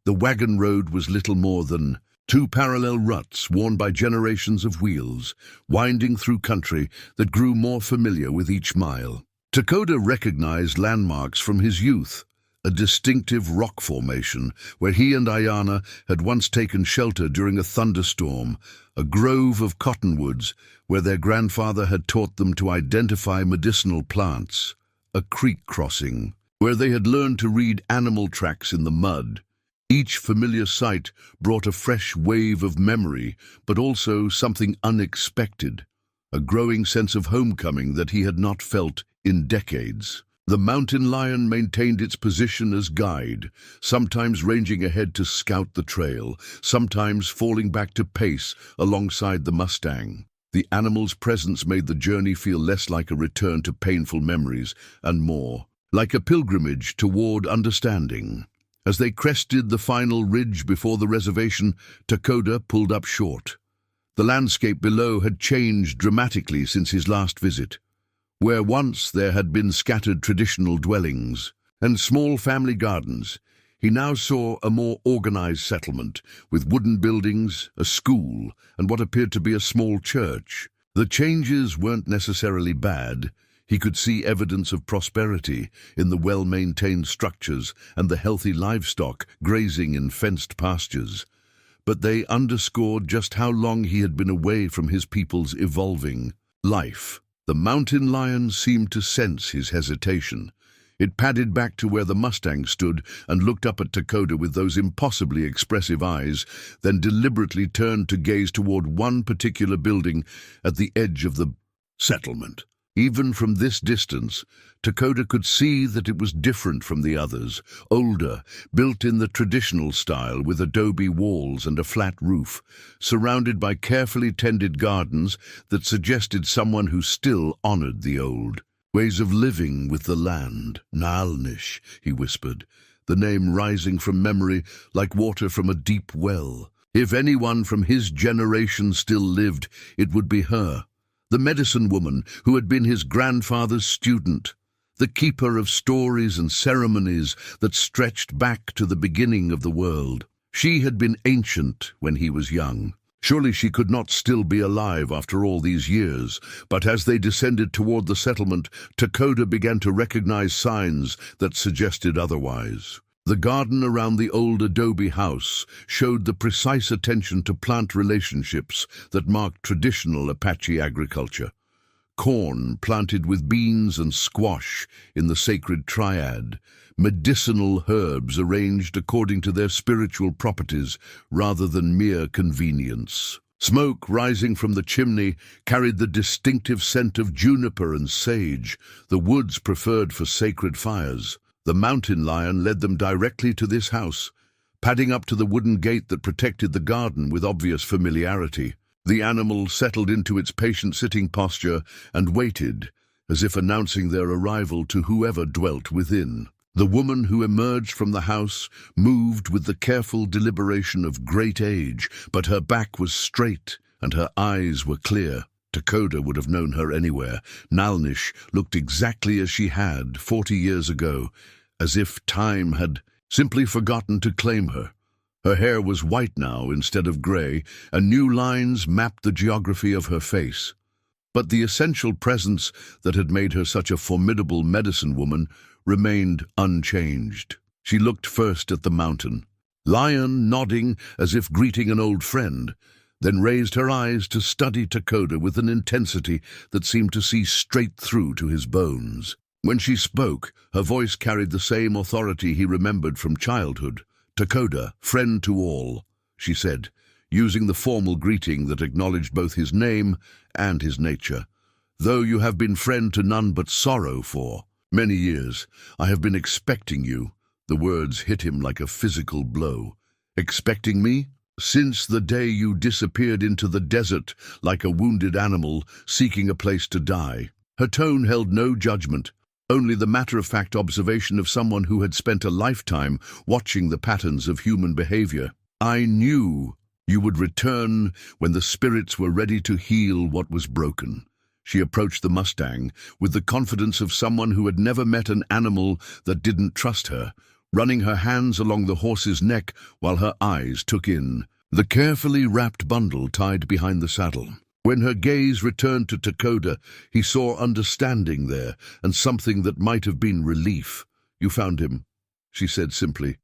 The wagon road was little more than two parallel ruts worn by generations of wheels, winding through country that grew more familiar with each mile. Takoda recognized landmarks from his youth, a distinctive rock formation where he and Ayana had once taken shelter during a thunderstorm, a grove of cottonwoods where their grandfather had taught them to identify medicinal plants, a creek crossing where they had learned to read animal tracks in the mud. Each familiar sight brought a fresh wave of memory, but also something unexpected, a growing sense of homecoming that he had not felt in decades. The mountain lion maintained its position as guide, sometimes ranging ahead to scout the trail, sometimes falling back to pace alongside the Mustang. The animal's presence made the journey feel less like a return to painful memories and more like a pilgrimage toward understanding. As they crested the final ridge before the reservation, Takoda pulled up short. The landscape below had changed dramatically since his last visit. Where once there had been scattered traditional dwellings and small family gardens, he now saw a more organized settlement, with wooden buildings, a school, and what appeared to be a small church. The changes weren't necessarily bad. He could see evidence of prosperity in the well-maintained structures and the healthy livestock grazing in fenced pastures. But they underscored just how long he had been away from his people's evolving life. The mountain lion seemed to sense his hesitation. It padded back to where the Mustang stood and looked up at Takoda with those impossibly expressive eyes, then deliberately turned to gaze toward one particular building at the edge of the settlement. Even from this distance, Takoda could see that it was different from the others, older, built in the traditional style with adobe walls and a flat roof, surrounded by carefully tended gardens that suggested someone who still honored the old ways of living with the land. Nalnish, he whispered, the name rising from memory like water from a deep well. If anyone from his generation still lived, it would be her. The medicine woman who had been his grandfather's student, the keeper of stories and ceremonies that stretched back to the beginning of the world. She had been ancient when he was young. Surely she could not still be alive after all these years, but as they descended toward the settlement, Takoda began to recognize signs that suggested otherwise. The garden around the old adobe house showed the precise attention to plant relationships that marked traditional Apache agriculture. Corn planted with beans and squash in the sacred triad, medicinal herbs arranged according to their spiritual properties rather than mere convenience. Smoke rising from the chimney carried the distinctive scent of juniper and sage, the woods preferred for sacred fires. The mountain lion led them directly to this house, padding up to the wooden gate that protected the garden with obvious familiarity. The animal settled into its patient sitting posture and waited, as if announcing their arrival to whoever dwelt within. The woman who emerged from the house moved with the careful deliberation of great age, but her back was straight and her eyes were clear. Takoda would have known her anywhere. Nalnish looked exactly as she had 40 years ago, as if time had simply forgotten to claim her. Her hair was white now instead of gray, and new lines mapped the geography of her face. But the essential presence that had made her such a formidable medicine woman remained unchanged. She looked first at the mountain lion, nodding as if greeting an old friend, then raised her eyes to study Takoda with an intensity that seemed to see straight through to his bones. When she spoke, her voice carried the same authority he remembered from childhood. "Takoda, friend to all," she said, using the formal greeting that acknowledged both his name and his nature. though you have been friend to none but sorrow for many years. I have been expecting you." The words hit him like a physical blow. "Expecting me? Since the day you disappeared into the desert like a wounded animal seeking a place to die." Her tone held no judgment, only the matter-of-fact observation of someone who had spent a lifetime watching the patterns of human behavior. "I knew you would return when the spirits were ready to heal what was broken." She approached the Mustang with the confidence of someone who had never met an animal that didn't trust her, running her hands along the horse's neck while her eyes took in the carefully wrapped bundle tied behind the saddle. When her gaze returned to Takoda, he saw understanding there and something that might have been relief. "You found him," she said simply.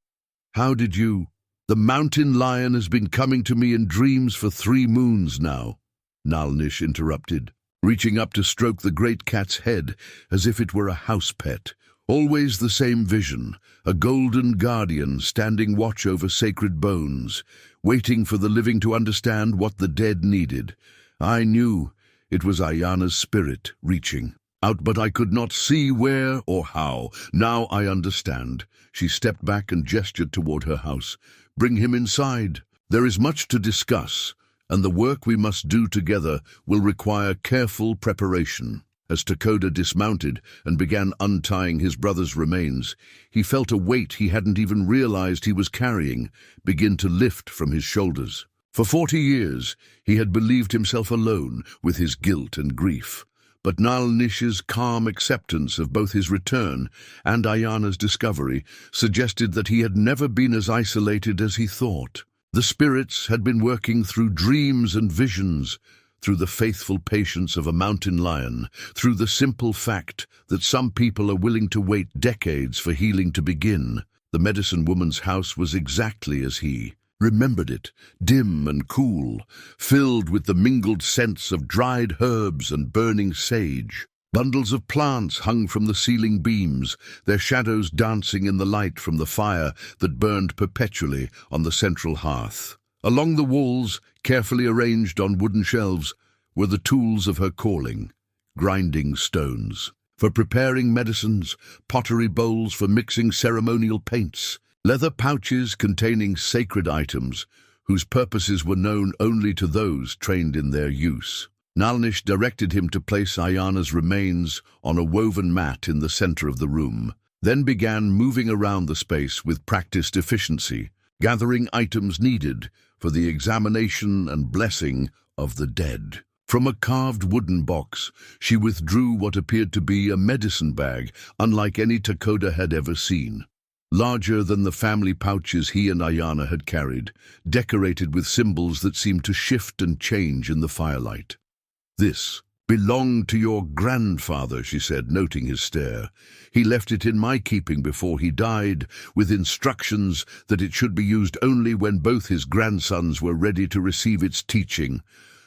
"How did you?" "The mountain lion has been coming to me in dreams for 3 moons now," Nalnish interrupted, reaching up to stroke the great cat's head as if it were a house pet. "Always the same vision, a golden guardian standing watch over sacred bones, waiting for the living to understand what the dead needed. I knew it was Ayana's spirit reaching out, but I could not see where or how. Now I understand." She stepped back and gestured toward her house. "Bring him inside. There is much to discuss, and the work we must do together will require careful preparation." As Takoda dismounted and began untying his brother's remains, he felt a weight he hadn't even realized he was carrying begin to lift from his shoulders. For 40 years, he had believed himself alone with his guilt and grief. But Nalnish's calm acceptance of both his return and Ayana's discovery suggested that he had never been as isolated as he thought. The spirits had been working through dreams and visions, through the faithful patience of a mountain lion, through the simple fact that some people are willing to wait decades for healing to begin. The medicine woman's house was exactly as he remembered it, dim and cool, filled with the mingled scents of dried herbs and burning sage. Bundles of plants hung from the ceiling beams, their shadows dancing in the light from the fire that burned perpetually on the central hearth. Along the walls, carefully arranged on wooden shelves, were the tools of her calling: grinding stones for preparing medicines, pottery bowls for mixing ceremonial paints, leather pouches containing sacred items whose purposes were known only to those trained in their use. Nalnish directed him to place Ayana's remains on a woven mat in the center of the room, then began moving around the space with practiced efficiency, gathering items needed for the examination and blessing of the dead. From a carved wooden box, she withdrew what appeared to be a medicine bag unlike any Takoda had ever seen. Larger than the family pouches he and Ayana had carried, decorated with symbols that seemed to shift and change in the firelight. "This belonged to your grandfather," she said, noting his stare. "He left it in my keeping before he died, with instructions that it should be used only when both his grandsons were ready to receive its teaching.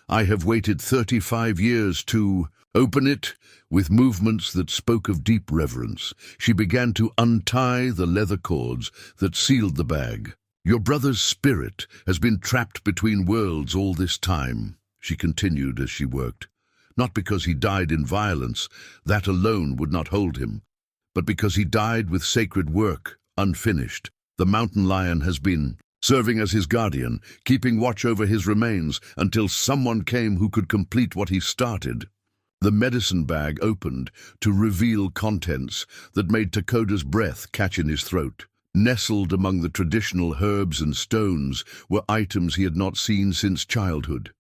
I have waited 35 years to open it." With movements that spoke of deep reverence, she began to untie the leather cords that sealed the bag. "Your brother's spirit has been trapped between worlds all this time," she continued as she worked. "Not because he died in violence, that alone would not hold him, but because he died with sacred work unfinished. The mountain lion has been serving as his guardian, keeping watch over his remains until someone came who could complete what he started." The medicine bag opened to reveal contents that made Takoda's breath catch in his throat. Nestled among the traditional herbs and stones were items he had not seen since childhood: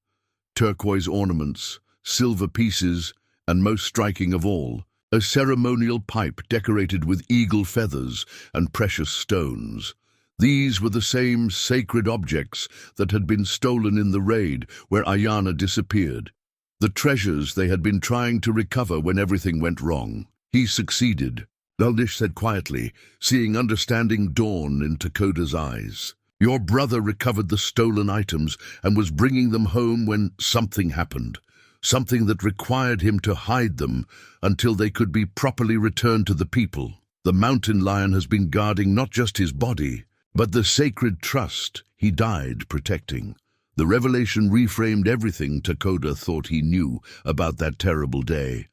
turquoise ornaments, silver pieces, and most striking of all, a ceremonial pipe decorated with eagle feathers and precious stones. These were the same sacred objects that had been stolen in the raid where Ayana disappeared. The treasures they had been trying to recover when everything went wrong. "He succeeded," Nalnish said quietly, seeing understanding dawn in Takoda's eyes. "Your brother recovered the stolen items and was bringing them home when something happened. Something that required him to hide them until they could be properly returned to the people. The mountain lion has been guarding not just his body, but the sacred trust he died protecting. The revelation reframed everything Takoda thought he knew about that terrible day.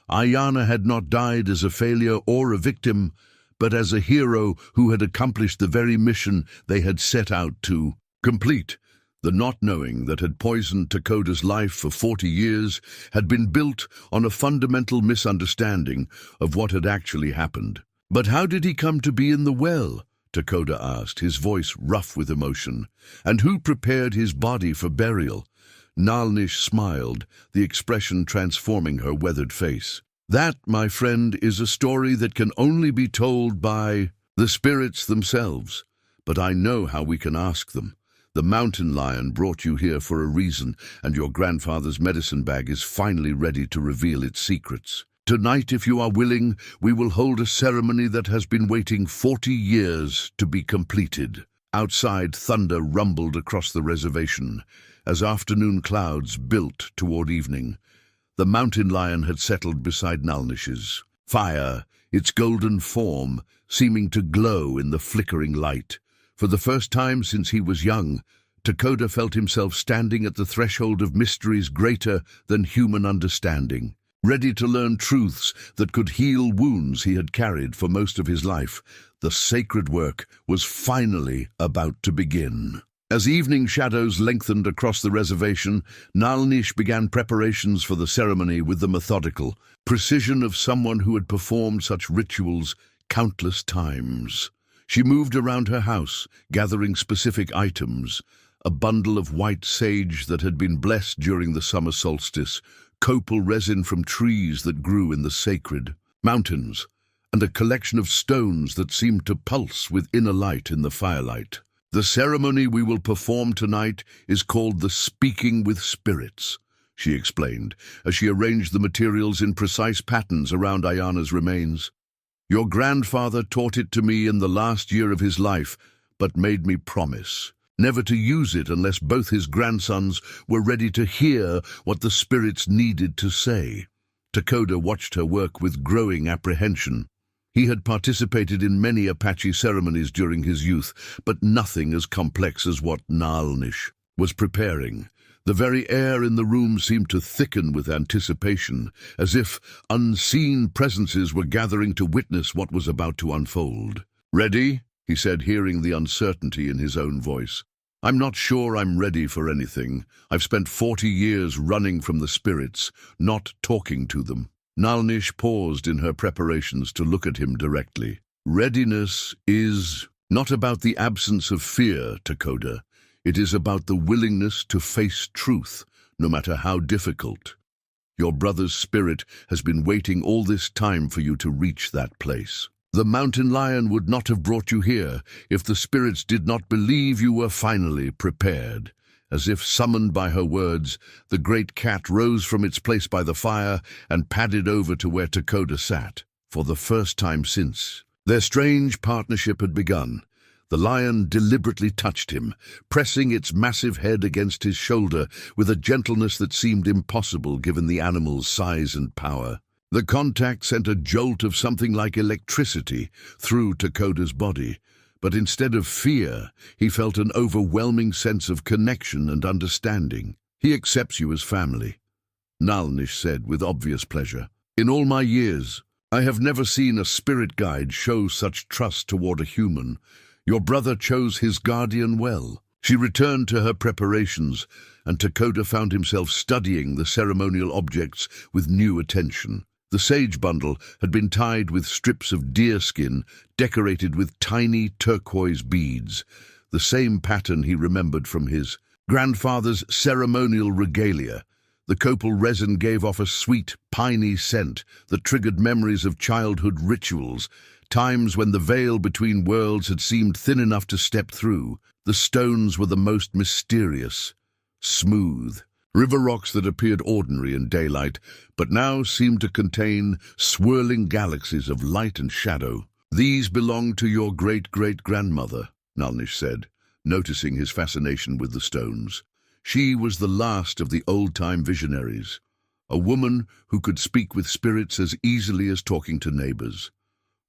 Ayana had not died as a failure or a victim, but as a hero who had accomplished the very mission they had set out to complete. The not knowing that had poisoned Takoda's life for 40 years had been built on a fundamental misunderstanding of what had actually happened. "But how did he come to be in the well?" Takoda asked, his voice rough with emotion. "And who prepared his body for burial?" Nalnish smiled, the expression transforming her weathered face. "That, my friend, is a story that can only be told by the spirits themselves. But I know how we can ask them. The mountain lion brought you here for a reason, and your grandfather's medicine bag is finally ready to reveal its secrets. Tonight, if you are willing, we will hold a ceremony that has been waiting 40 years to be completed." Outside, thunder rumbled across the reservation as afternoon clouds built toward evening. The mountain lion had settled beside Nalnish's fire, its golden form seeming to glow in the flickering light. For the first time since he was young, Takoda felt himself standing at the threshold of mysteries greater than human understanding. Ready to learn truths that could heal wounds he had carried for most of his life, the sacred work was finally about to begin. As evening shadows lengthened across the reservation, Nalnish began preparations for the ceremony with the methodical precision of someone who had performed such rituals countless times. She moved around her house, gathering specific items: a bundle of white sage that had been blessed during the summer solstice, copal resin from trees that grew in the sacred mountains, and a collection of stones that seemed to pulse with inner light in the firelight. "The ceremony we will perform tonight is called the Speaking with Spirits," she explained, as she arranged the materials in precise patterns around Ayana's remains. "Your grandfather taught it to me in the last year of his life, but made me promise never to use it unless both his grandsons were ready to hear what the spirits needed to say." Takoda watched her work with growing apprehension. He had participated in many Apache ceremonies during his youth, but nothing as complex as what Nalnish was preparing. The very air in the room seemed to thicken with anticipation, as if unseen presences were gathering to witness what was about to unfold. "Ready?" he said, hearing the uncertainty in his own voice. "I'm not sure I'm ready for anything. I've spent 40 years running from the spirits, not talking to them." Nalnish paused in her preparations to look at him directly. "Readiness is not about the absence of fear, Takoda. It is about the willingness to face truth, no matter how difficult. Your brother's spirit has been waiting all this time for you to reach that place. The mountain lion would not have brought you here if the spirits did not believe you were finally prepared." As if summoned by her words, the great cat rose from its place by the fire and padded over to where Takoda sat. For the first time since their strange partnership had begun, the lion deliberately touched him, pressing its massive head against his shoulder with a gentleness that seemed impossible given the animal's size and power. The contact sent a jolt of something like electricity through Takoda's body, but instead of fear, he felt an overwhelming sense of connection and understanding. "He accepts you as family," Nalnish said with obvious pleasure. "In all my years, I have never seen a spirit guide show such trust toward a human. Your brother chose his guardian well." She returned to her preparations, and Takoda found himself studying the ceremonial objects with new attention. The sage bundle had been tied with strips of deerskin decorated with tiny turquoise beads, the same pattern he remembered from his grandfather's ceremonial regalia. The copal resin gave off a sweet, piney scent that triggered memories of childhood rituals, times when the veil between worlds had seemed thin enough to step through. The stones were the most mysterious, smooth, river rocks that appeared ordinary in daylight, but now seemed to contain swirling galaxies of light and shadow. "These belong to your great-great-grandmother," Nalnish said, noticing his fascination with the stones. "She was the last of the old-time visionaries, a woman who could speak with spirits as easily as talking to neighbors.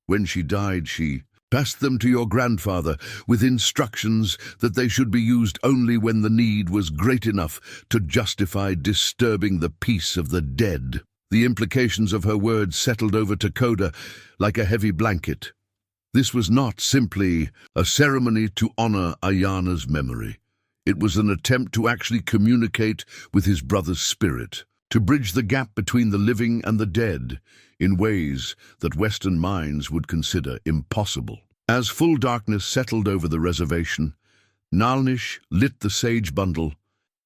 When she died, she Passed them to your grandfather with instructions that they should be used only when the need was great enough to justify disturbing the peace of the dead. The implications of her words settled over Takoda like a heavy blanket. This was not simply a ceremony to honor Ayana's memory. It was an attempt to actually communicate with his brother's spirit, to bridge the gap between the living and the dead in ways that Western minds would consider impossible. As full darkness settled over the reservation, Nalnish lit the sage bundle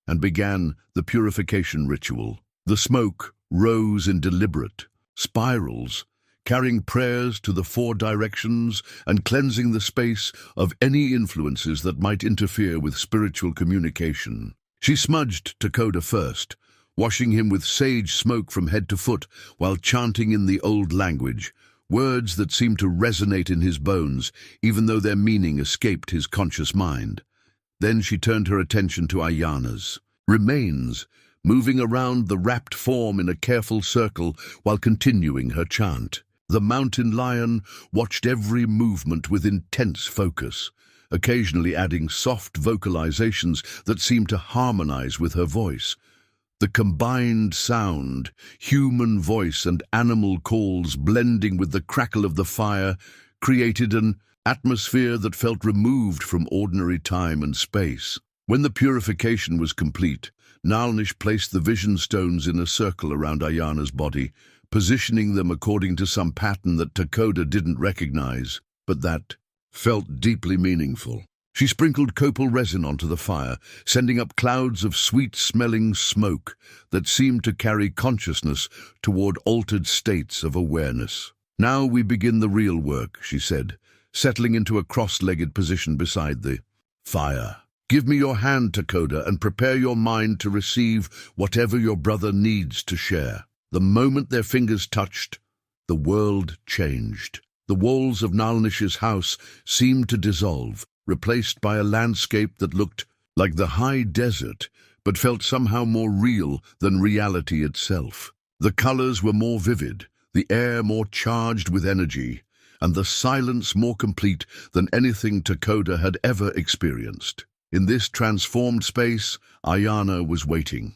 and began the purification ritual. The smoke rose in deliberate spirals, carrying prayers to the four directions and cleansing the space of any influences that might interfere with spiritual communication. She smudged Takoda first, washing him with sage smoke from head to foot while chanting in the old language, words that seemed to resonate in his bones, even though their meaning escaped his conscious mind. Then she turned her attention to Ayana's remains, moving around the wrapped form in a careful circle while continuing her chant. The mountain lion watched every movement with intense focus, occasionally adding soft vocalizations that seemed to harmonize with her voice. The combined sound, human voice and animal calls blending with the crackle of the fire, created an atmosphere that felt removed from ordinary time and space. When the purification was complete, Nalnish placed the vision stones in a circle around Ayana's body, positioning them according to some pattern that Takoda didn't recognize, but that felt deeply meaningful. She sprinkled copal resin onto the fire, sending up clouds of sweet-smelling smoke that seemed to carry consciousness toward altered states of awareness. "Now we begin the real work," she said, settling into a cross-legged position beside the fire. "Give me your hand, Takoda, and prepare your mind to receive whatever your brother needs to share." The moment their fingers touched, the world changed. The walls of Nalnish's house seemed to dissolve, replaced by a landscape that looked like the high desert, but felt somehow more real than reality itself. The colors were more vivid, the air more charged with energy, and the silence more complete than anything Takoda had ever experienced. In this transformed space, Ayana was waiting.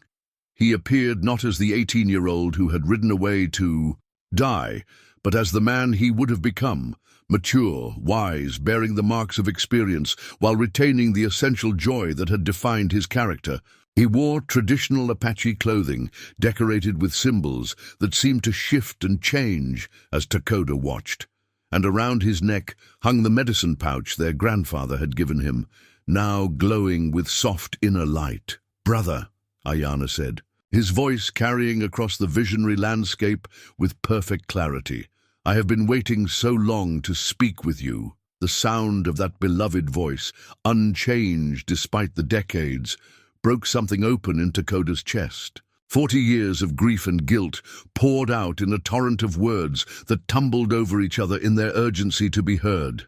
He appeared not as the 18-year-old who had ridden away to die, but as the man he would have become, mature, wise, bearing the marks of experience, while retaining the essential joy that had defined his character. He wore traditional Apache clothing, decorated with symbols that seemed to shift and change as Takoda watched. And around his neck hung the medicine pouch their grandfather had given him, now glowing with soft inner light. "Brother," Ayana said, his voice carrying across the visionary landscape with perfect clarity, "I have been waiting so long to speak with you." The sound of that beloved voice, unchanged despite the decades, broke something open in Takoda's chest. 40 years of grief and guilt poured out in a torrent of words that tumbled over each other in their urgency to be heard.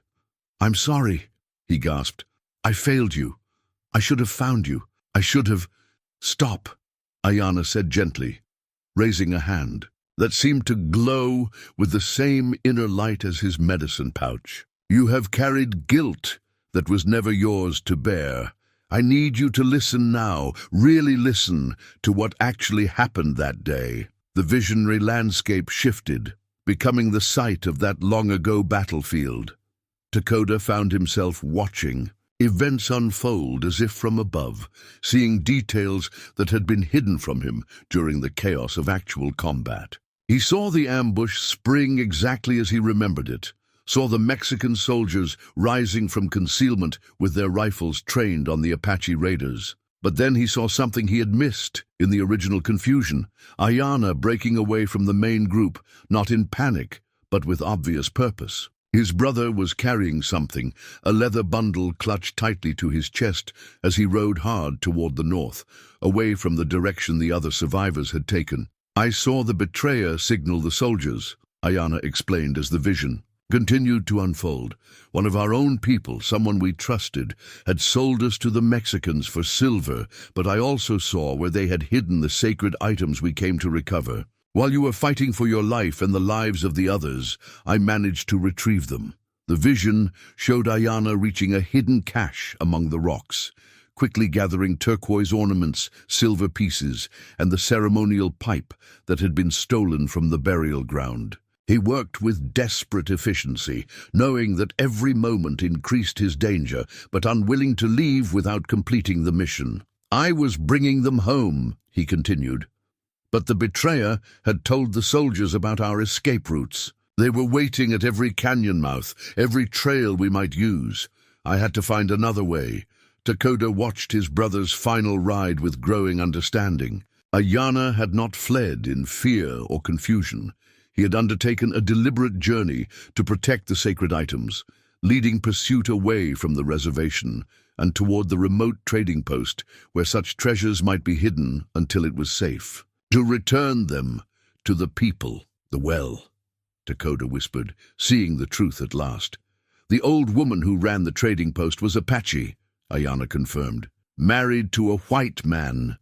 "I'm sorry," he gasped. "I failed you. I should have found you. I should have—" "Stop," Ayana said gently, raising a hand that seemed to glow with the same inner light as his medicine pouch. "You have carried guilt that was never yours to bear. I need you to listen now, really listen to what actually happened that day." The visionary landscape shifted, becoming the site of that long-ago battlefield. Takoda found himself watching events unfold as if from above, seeing details that had been hidden from him during the chaos of actual combat. He saw the ambush spring exactly as he remembered it, saw the Mexican soldiers rising from concealment with their rifles trained on the Apache raiders. But then he saw something he had missed in the original confusion, Ayana breaking away from the main group, not in panic, but with obvious purpose. His brother was carrying something, a leather bundle clutched tightly to his chest as he rode hard toward the north, away from the direction the other survivors had taken. "I saw the betrayer signal the soldiers," Ayana explained as the vision continued to unfold. "One of our own people, someone we trusted, had sold us to the Mexicans for silver, but I also saw where they had hidden the sacred items we came to recover. While you were fighting for your life and the lives of the others, I managed to retrieve them." The vision showed Ayana reaching a hidden cache among the rocks, quickly gathering turquoise ornaments, silver pieces, and the ceremonial pipe that had been stolen from the burial ground. He worked with desperate efficiency, knowing that every moment increased his danger, but unwilling to leave without completing the mission. "I was bringing them home," he continued. "But the betrayer had told the soldiers about our escape routes. They were waiting at every canyon mouth, every trail we might use. I had to find another way." Takoda watched his brother's final ride with growing understanding. Ayana had not fled in fear or confusion. He had undertaken a deliberate journey to protect the sacred items, leading pursuit away from the reservation and toward the remote trading post where such treasures might be hidden until it was safe. "To return them to the people, the well," Takoda whispered, seeing the truth at last. "The old woman who ran the trading post was Apache," Ayana confirmed, "married to a white man,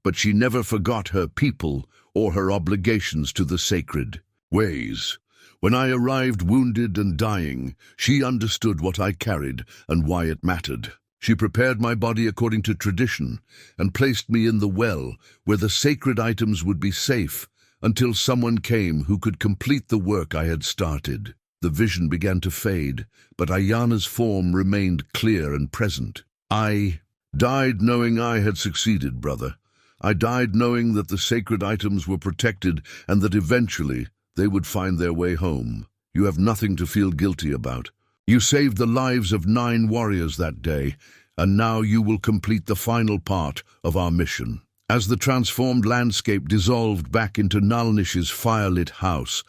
but she never forgot her people or her obligations to the sacred ways. When I arrived wounded and dying, she understood what I carried and why it mattered. She prepared my body according to tradition and placed me in the well where the sacred items would be safe until someone came who could complete the work I had started." The vision began to fade, but Ayana's form remained clear and present. "I died knowing I had succeeded, brother. I died knowing that the sacred items were protected and that eventually they would find their way home. You have nothing to feel guilty about. You saved the lives of 9 warriors that day, and now you will complete the final part of our mission." As the transformed landscape dissolved back into Nalnish's firelit house,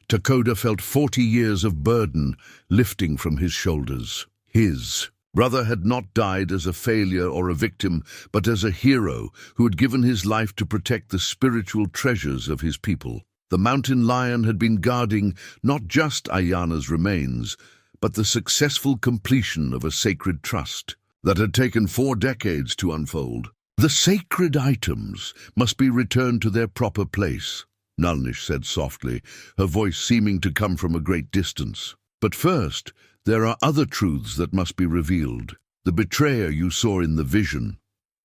Takoda felt 40 years of burden lifting from his shoulders. His brother had not died as a failure or a victim, but as a hero who had given his life to protect the spiritual treasures of his people. The mountain lion had been guarding not just Ayana's remains, but the successful completion of a sacred trust that had taken 4 decades to unfold. "The sacred items must be returned to their proper place," Nalnish said softly, her voice seeming to come from a great distance. "But first, there are other truths that must be revealed. The betrayer you saw in the vision,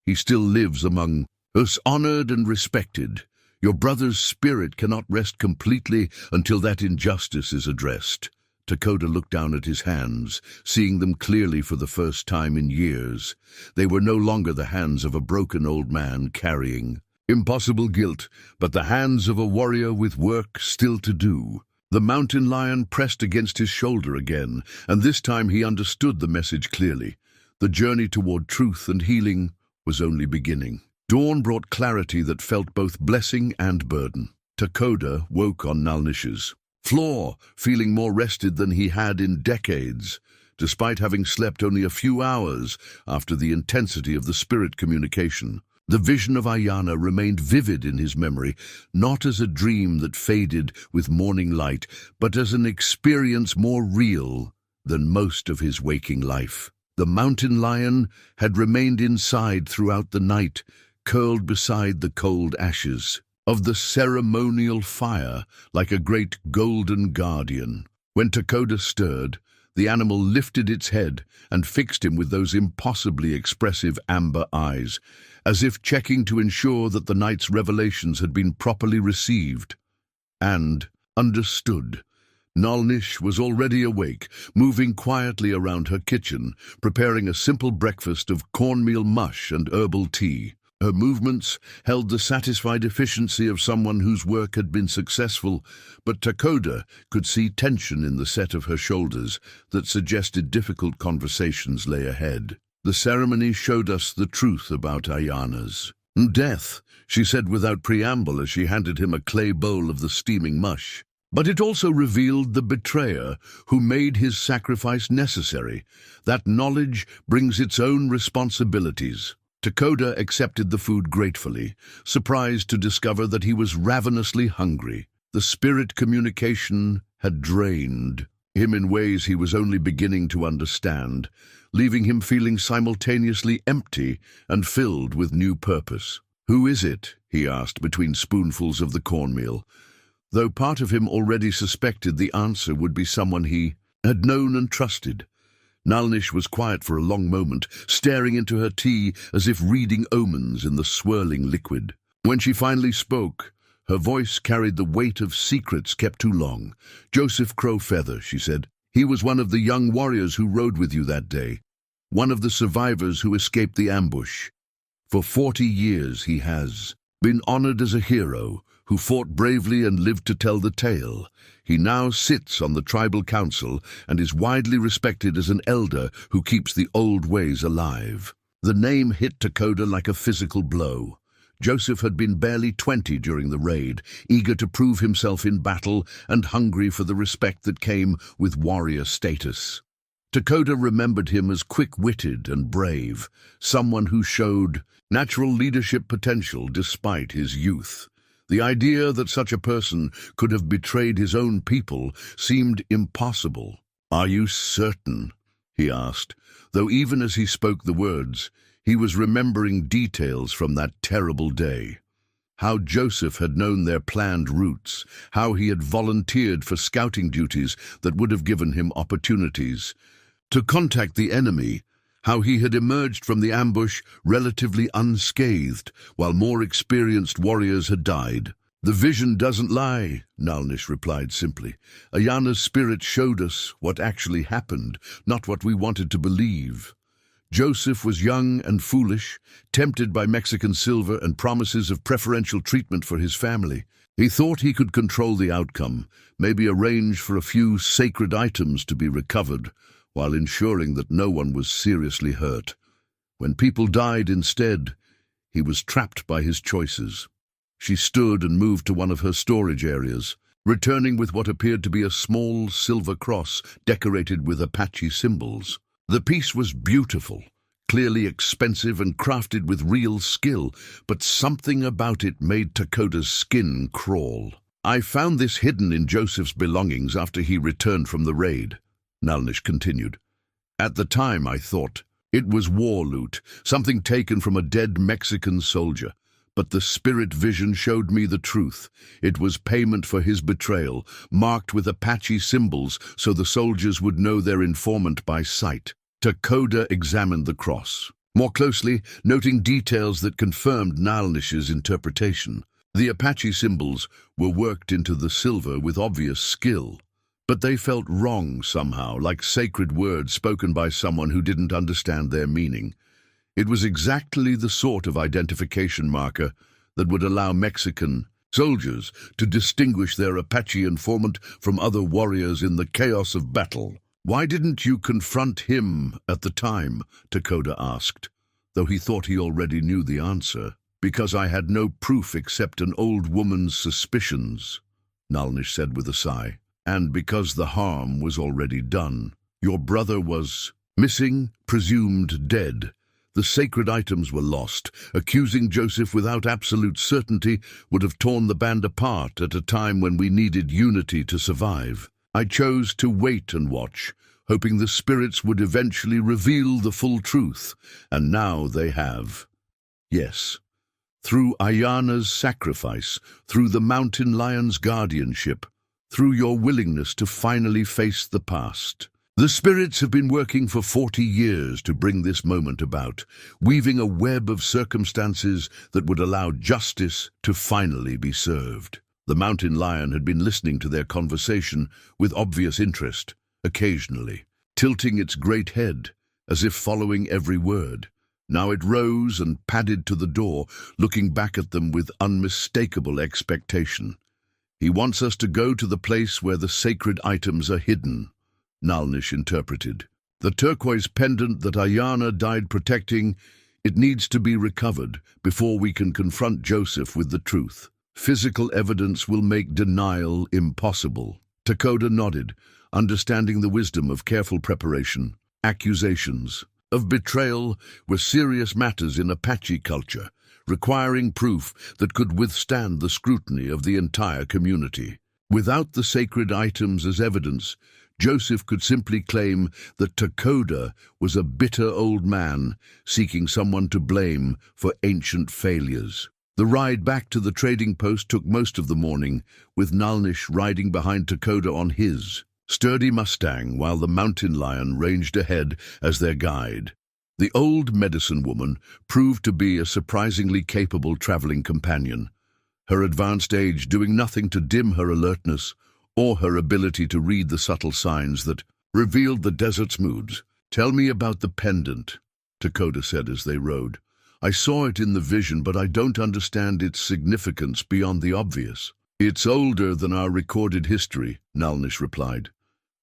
he still lives among us, honored and respected. Your brother's spirit cannot rest completely until that injustice is addressed." Takoda looked down at his hands, seeing them clearly for the first time in years. They were no longer the hands of a broken old man carrying impossible guilt, but the hands of a warrior with work still to do. The mountain lion pressed against his shoulder again, and this time he understood the message clearly. The journey toward truth and healing was only beginning. Dawn brought clarity that felt both blessing and burden. Takoda woke on Nalnish's floor, feeling more rested than he had in decades, despite having slept only a few hours after the intensity of the spirit communication. The vision of Ayana remained vivid in his memory, not as a dream that faded with morning light, but as an experience more real than most of his waking life. The mountain lion had remained inside throughout the night, curled beside the cold ashes of the ceremonial fire like a great golden guardian. When Takoda stirred, the animal lifted its head and fixed him with those impossibly expressive amber eyes, as if checking to ensure that the night's revelations had been properly received and understood. Nalnish was already awake, moving quietly around her kitchen, preparing a simple breakfast of cornmeal mush and herbal tea. Her movements held the satisfied efficiency of someone whose work had been successful, but Takoda could see tension in the set of her shoulders that suggested difficult conversations lay ahead. The ceremony showed us the truth about Ayana's death, she said without preamble as she handed him a clay bowl of the steaming mush. But it also revealed the betrayer who made his sacrifice necessary. That knowledge brings its own responsibilities. Takoda accepted the food gratefully, surprised to discover that he was ravenously hungry. The spirit communication had drained him in ways he was only beginning to understand, leaving him feeling simultaneously empty and filled with new purpose. "Who is it?" he asked between spoonfuls of the cornmeal, though part of him already suspected the answer would be someone he had known and trusted. Nalnish was quiet for a long moment, staring into her tea as if reading omens in the swirling liquid. When she finally spoke, her voice carried the weight of secrets kept too long. "Joseph Crowfeather," she said. "He was one of the young warriors who rode with you that day, one of the survivors who escaped the ambush. For 40 years he has been honored as a hero who fought bravely and lived to tell the tale. He now sits on the tribal council and is widely respected as an elder who keeps the old ways alive." The name hit Takoda like a physical blow. Joseph had been barely 20 during the raid, eager to prove himself in battle and hungry for the respect that came with warrior status. Takoda remembered him as quick-witted and brave, someone who showed natural leadership potential despite his youth. The idea that such a person could have betrayed his own people seemed impossible. "Are you certain?" he asked, though even as he spoke the words, he was remembering details from that terrible day. How Joseph had known their planned routes, how he had volunteered for scouting duties that would have given him opportunities to contact the enemy, how he had emerged from the ambush relatively unscathed, while more experienced warriors had died. "The vision doesn't lie," Nalnish replied simply. "Ayana's spirit showed us what actually happened, not what we wanted to believe. Joseph was young and foolish, tempted by Mexican silver and promises of preferential treatment for his family. He thought he could control the outcome, maybe arrange for a few sacred items to be recovered, while ensuring that no one was seriously hurt. When people died instead, he was trapped by his choices." She stood and moved to one of her storage areas, returning with what appeared to be a small silver cross decorated with Apache symbols. The piece was beautiful, clearly expensive and crafted with real skill, but something about it made Takoda's skin crawl. "I found this hidden in Joseph's belongings after he returned from the raid," Nalnish continued. "At the time I thought it was war loot, something taken from a dead Mexican soldier. But the spirit vision showed me the truth. It was payment for his betrayal, marked with Apache symbols so the soldiers would know their informant by sight." Takoda examined the cross more closely, noting details that confirmed Nalnish's interpretation. The Apache symbols were worked into the silver with obvious skill, but they felt wrong somehow, like sacred words spoken by someone who didn't understand their meaning. It was exactly the sort of identification marker that would allow Mexican soldiers to distinguish their Apache informant from other warriors in the chaos of battle. "Why didn't you confront him at the time?" Takoda asked, though he thought he already knew the answer. "Because I had no proof except an old woman's suspicions," Nalnish said with a sigh. "And because the harm was already done. Your brother was missing, presumed dead. The sacred items were lost. Accusing Joseph without absolute certainty would have torn the band apart at a time when we needed unity to survive. I chose to wait and watch, hoping the spirits would eventually reveal the full truth, and now they have. Yes, through Ayana's sacrifice, through the mountain lion's guardianship, through your willingness to finally face the past. The spirits have been working for 40 years to bring this moment about, weaving a web of circumstances that would allow justice to finally be served." The mountain lion had been listening to their conversation with obvious interest, occasionally, tilting its great head, as if following every word. Now it rose and padded to the door, looking back at them with unmistakable expectation. "He wants us to go to the place where the sacred items are hidden," Nalnish interpreted. "The turquoise pendant that Ayana died protecting, it needs to be recovered before we can confront Joseph with the truth. Physical evidence will make denial impossible." Takoda nodded, understanding the wisdom of careful preparation. Accusations of betrayal were serious matters in Apache culture, requiring proof that could withstand the scrutiny of the entire community. Without the sacred items as evidence, Joseph could simply claim that Takoda was a bitter old man seeking someone to blame for ancient failures. The ride back to the trading post took most of the morning, with Nalnish riding behind Takoda on his. sturdy mustang, while the mountain lion ranged ahead as their guide. The old medicine woman proved to be a surprisingly capable traveling companion, her advanced age doing nothing to dim her alertness or her ability to read the subtle signs that revealed the desert's moods. "Tell me about the pendant," Takoda said as they rode. "I saw it in the vision, but I don't understand its significance beyond the obvious." "It's older than our recorded history," Nalnish replied.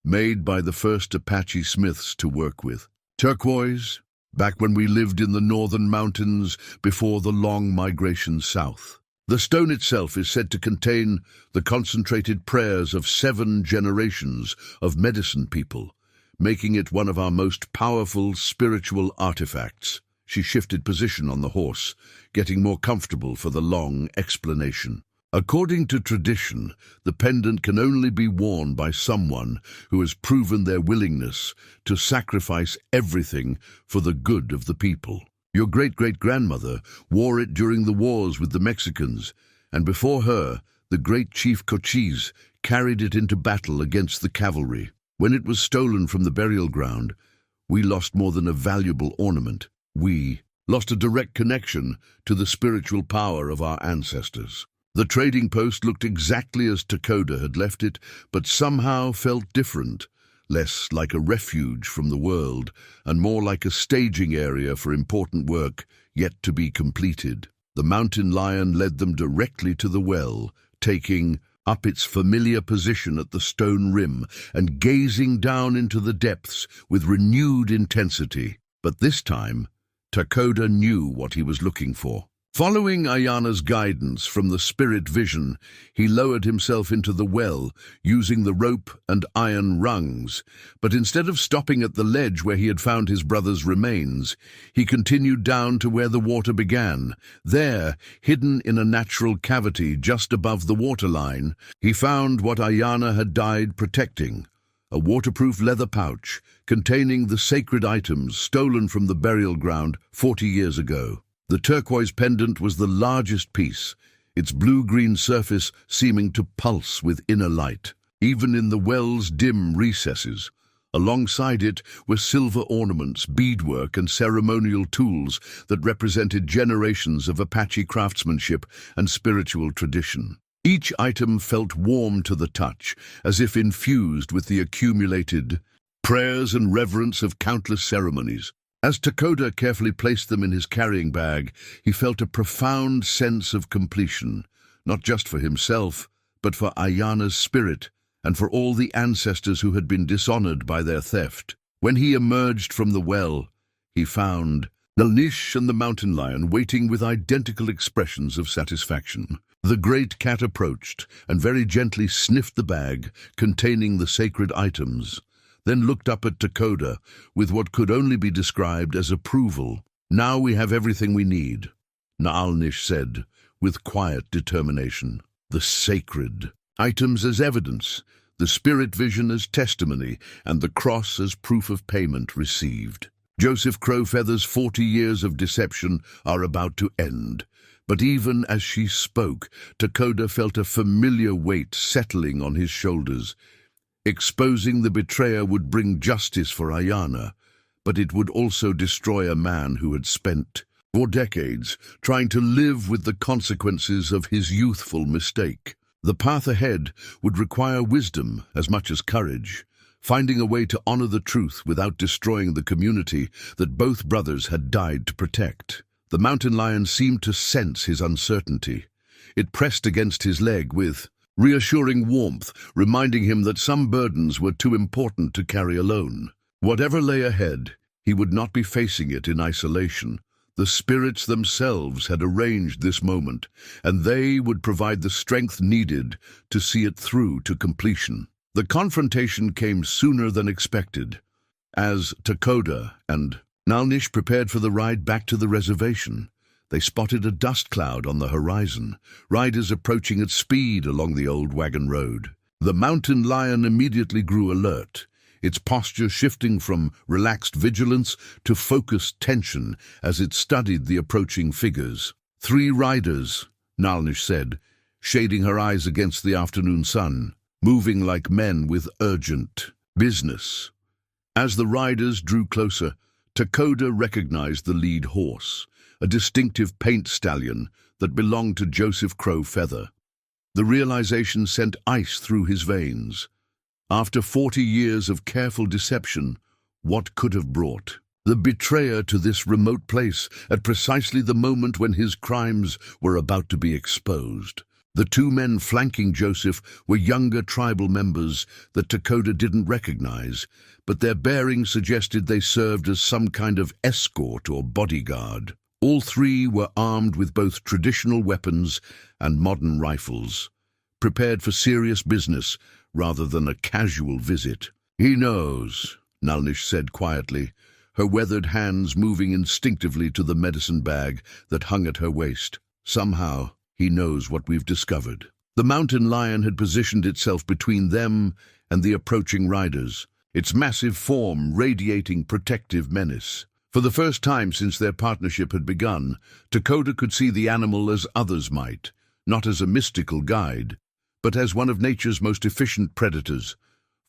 "Made by the first Apache smiths to work with. Turquoise, back when we lived in the northern mountains before the long migration south. The stone itself is said to contain the concentrated prayers of 7 generations of medicine people, making it one of our most powerful spiritual artifacts." She shifted position on the horse, getting more comfortable for the long explanation. "According to tradition, the pendant can only be worn by someone who has proven their willingness to sacrifice everything for the good of the people. Your great-great-grandmother wore it during the wars with the Mexicans, and before her, the great Chief Cochise carried it into battle against the cavalry. When it was stolen from the burial ground, we lost more than a valuable ornament. We lost a direct connection to the spiritual power of our ancestors." The trading post looked exactly as Takoda had left it, but somehow felt different, less like a refuge from the world, and more like a staging area for important work yet to be completed. The mountain lion led them directly to the well, taking up its familiar position at the stone rim and gazing down into the depths with renewed intensity. But this time, Takoda knew what he was looking for. Following Ayana's guidance from the spirit vision, he lowered himself into the well, using the rope and iron rungs. But instead of stopping at the ledge where he had found his brother's remains, he continued down to where the water began. There, hidden in a natural cavity just above the waterline, he found what Ayana had died protecting: a waterproof leather pouch containing the sacred items stolen from the burial ground 40 years ago. The turquoise pendant was the largest piece, its blue-green surface seeming to pulse with inner light, even in the well's dim recesses. Alongside it were silver ornaments, beadwork, and ceremonial tools that represented generations of Apache craftsmanship and spiritual tradition. Each item felt warm to the touch, as if infused with the accumulated prayers and reverence of countless ceremonies. As Takoda carefully placed them in his carrying bag, he felt a profound sense of completion, not just for himself, but for Ayana's spirit and for all the ancestors who had been dishonored by their theft. When he emerged from the well, he found Nalnish and the mountain lion waiting with identical expressions of satisfaction. The great cat approached and very gently sniffed the bag containing the sacred items, then looked up at Takoda with what could only be described as approval. "Now we have everything we need," Naalnish said, with quiet determination. "The sacred items as evidence, the spirit vision as testimony, and the cross as proof of payment received. Joseph Crowfeather's 40 years of deception are about to end." But even as she spoke, Takoda felt a familiar weight settling on his shoulders. Exposing the betrayer would bring justice for Ayana, but it would also destroy a man who had spent 4 decades trying to live with the consequences of his youthful mistake. The path ahead would require wisdom as much as courage, finding a way to honor the truth without destroying the community that both brothers had died to protect. The mountain lion seemed to sense his uncertainty. It pressed against his leg with reassuring warmth, reminding him that some burdens were too important to carry alone. Whatever lay ahead, he would not be facing it in isolation. The spirits themselves had arranged this moment, and they would provide the strength needed to see it through to completion. The confrontation came sooner than expected. As Takoda and Nalnish prepared for the ride back to the reservation, they spotted a dust cloud on the horizon, riders approaching at speed along the old wagon road. The mountain lion immediately grew alert, its posture shifting from relaxed vigilance to focused tension as it studied the approaching figures. 3 riders, Nalnish said, shading her eyes against the afternoon sun. moving like men with urgent business. As the riders drew closer, Takoda recognized the lead horse, a distinctive paint stallion that belonged to Joseph Crow Feather. The realization sent ice through his veins. After 40 years of careful deception, what could have brought the betrayer to this remote place at precisely the moment when his crimes were about to be exposed? The two men flanking Joseph were younger tribal members that Takoda didn't recognize, but their bearing suggested they served as some kind of escort or bodyguard. All three were armed with both traditional weapons and modern rifles, prepared for serious business rather than a casual visit. "He knows," Nalnish said quietly, her weathered hands moving instinctively to the medicine bag that hung at her waist. "Somehow, he knows what we've discovered." The mountain lion had positioned itself between them and the approaching riders, its massive form radiating protective menace. For the first time since their partnership had begun, Takoda could see the animal as others might, not as a mystical guide, but as one of nature's most efficient predators,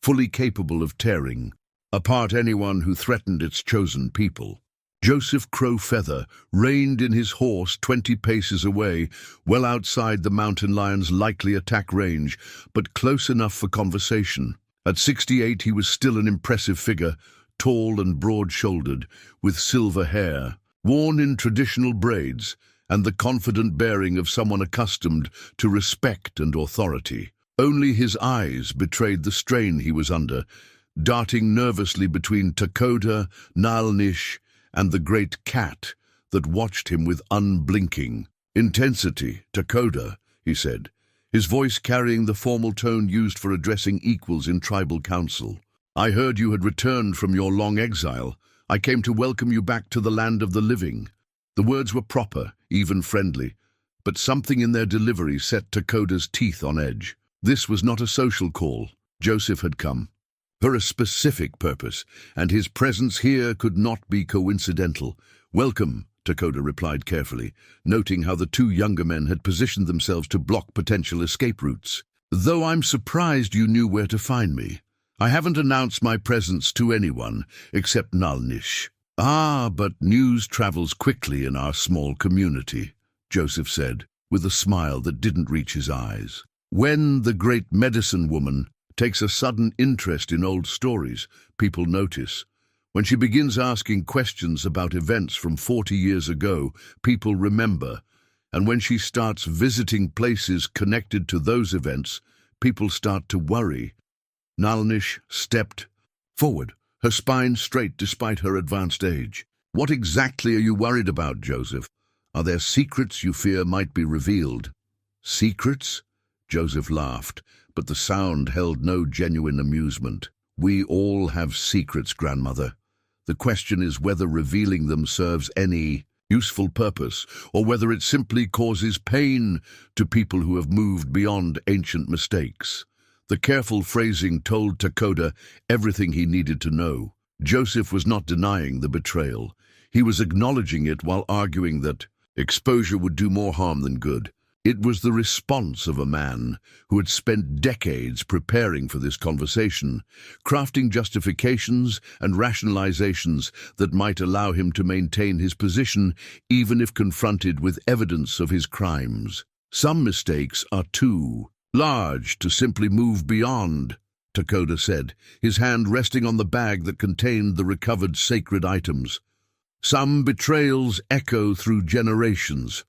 fully capable of tearing apart anyone who threatened its chosen people. Joseph Crow Feather reined in his horse 20 paces away, well outside the mountain lion's likely attack range, but close enough for conversation. At 68, he was still an impressive figure, tall and broad-shouldered, with silver hair, worn in traditional braids, and the confident bearing of someone accustomed to respect and authority. Only his eyes betrayed the strain he was under, darting nervously between Takoda, Nalnish, and the great cat that watched him with unblinking intensity. "Takoda," he said, his voice carrying the formal tone used for addressing equals in tribal council. "I heard you had returned from your long exile. I came to welcome you back to the land of the living." The words were proper, even friendly, but something in their delivery set Takoda's teeth on edge. This was not a social call. Joseph had come for a specific purpose, and his presence here could not be coincidental. "Welcome," Takoda replied carefully, noting how the two younger men had positioned themselves to block potential escape routes. "Though I'm surprised you knew where to find me. I haven't announced my presence to anyone, except Nalnish." "Ah, but news travels quickly in our small community," Joseph said, with a smile that didn't reach his eyes. "When the great medicine woman takes a sudden interest in old stories, people notice. When she begins asking questions about events from 40 years ago, people remember. And when she starts visiting places connected to those events, people start to worry." Nalnish stepped forward, her spine straight despite her advanced age. "What exactly are you worried about, Joseph? Are there secrets you fear might be revealed?" "Secrets?" Joseph laughed, but the sound held no genuine amusement. "We all have secrets, grandmother. The question is whether revealing them serves any useful purpose, or whether it simply causes pain to people who have moved beyond ancient mistakes." The careful phrasing told Takoda everything he needed to know. Joseph was not denying the betrayal. He was acknowledging it while arguing that exposure would do more harm than good. It was the response of a man who had spent decades preparing for this conversation, crafting justifications and rationalizations that might allow him to maintain his position even if confronted with evidence of his crimes. "Some mistakes are too large to simply move beyond," Takoda said, his hand resting on the bag that contained the recovered sacred items. "Some betrayals echo through generations,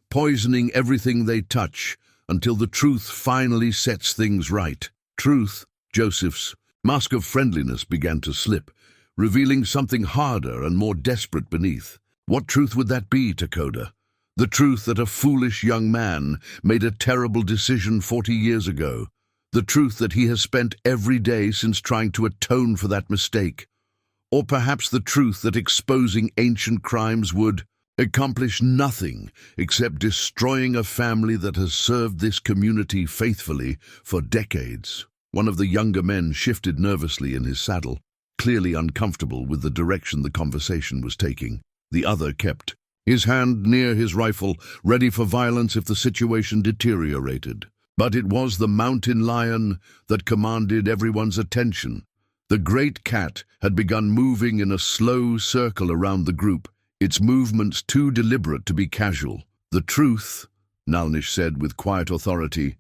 poisoning everything they touch until the truth finally sets things right." Truth? Joseph's mask of friendliness began to slip, revealing something harder and more desperate beneath. What truth would that be, Takoda? The truth that a foolish young man made a terrible decision 40 years ago. The truth that he has spent every day since trying to atone for that mistake. Or perhaps the truth that exposing ancient crimes would accomplish nothing except destroying a family that has served this community faithfully for decades. One of the younger men shifted nervously in his saddle, clearly uncomfortable with the direction the conversation was taking. The other kept his hand near his rifle, ready for violence if the situation deteriorated. But it was the mountain lion that commanded everyone's attention. The great cat had begun moving in a slow circle around the group, its movements too deliberate to be casual. "The truth," Nalnish said with quiet authority,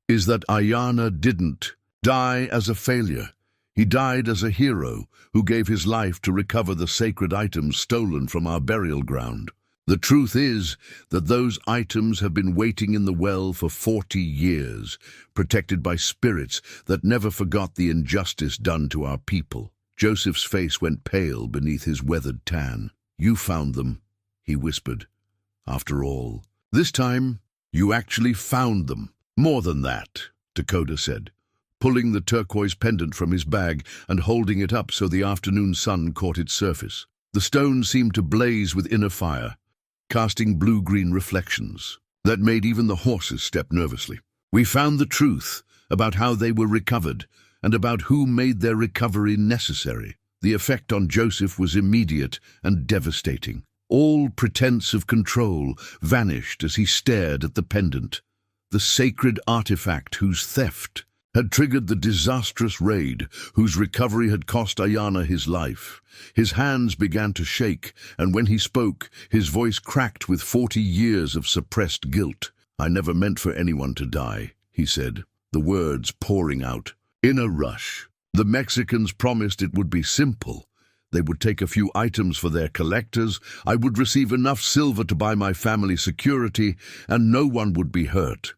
"is that Ayana didn't die as a failure. He died as a hero who gave his life to recover the sacred items stolen from our burial ground. The truth is that those items have been waiting in the well for 40 years, protected by spirits that never forgot the injustice done to our people." Joseph's face went pale beneath his weathered tan. "You found them," he whispered. "After all, this time you actually found them." "More than that," Takoda said, pulling the turquoise pendant from his bag and holding it up so the afternoon sun caught its surface. The stone seemed to blaze with inner fire, casting blue-green reflections that made even the horses step nervously. "We found the truth about how they were recovered and about who made their recovery necessary." The effect on Joseph was immediate and devastating. All pretense of control vanished as he stared at the pendant, the sacred artifact whose theft had triggered the disastrous raid, whose recovery had cost Ayana his life. His hands began to shake, and when he spoke, his voice cracked with 40 years of suppressed guilt. "I never meant for anyone to die," he said, the words pouring out. "In a rush, the Mexicans promised it would be simple. They would take a few items for their collectors, I would receive enough silver to buy my family security, and no one would be hurt.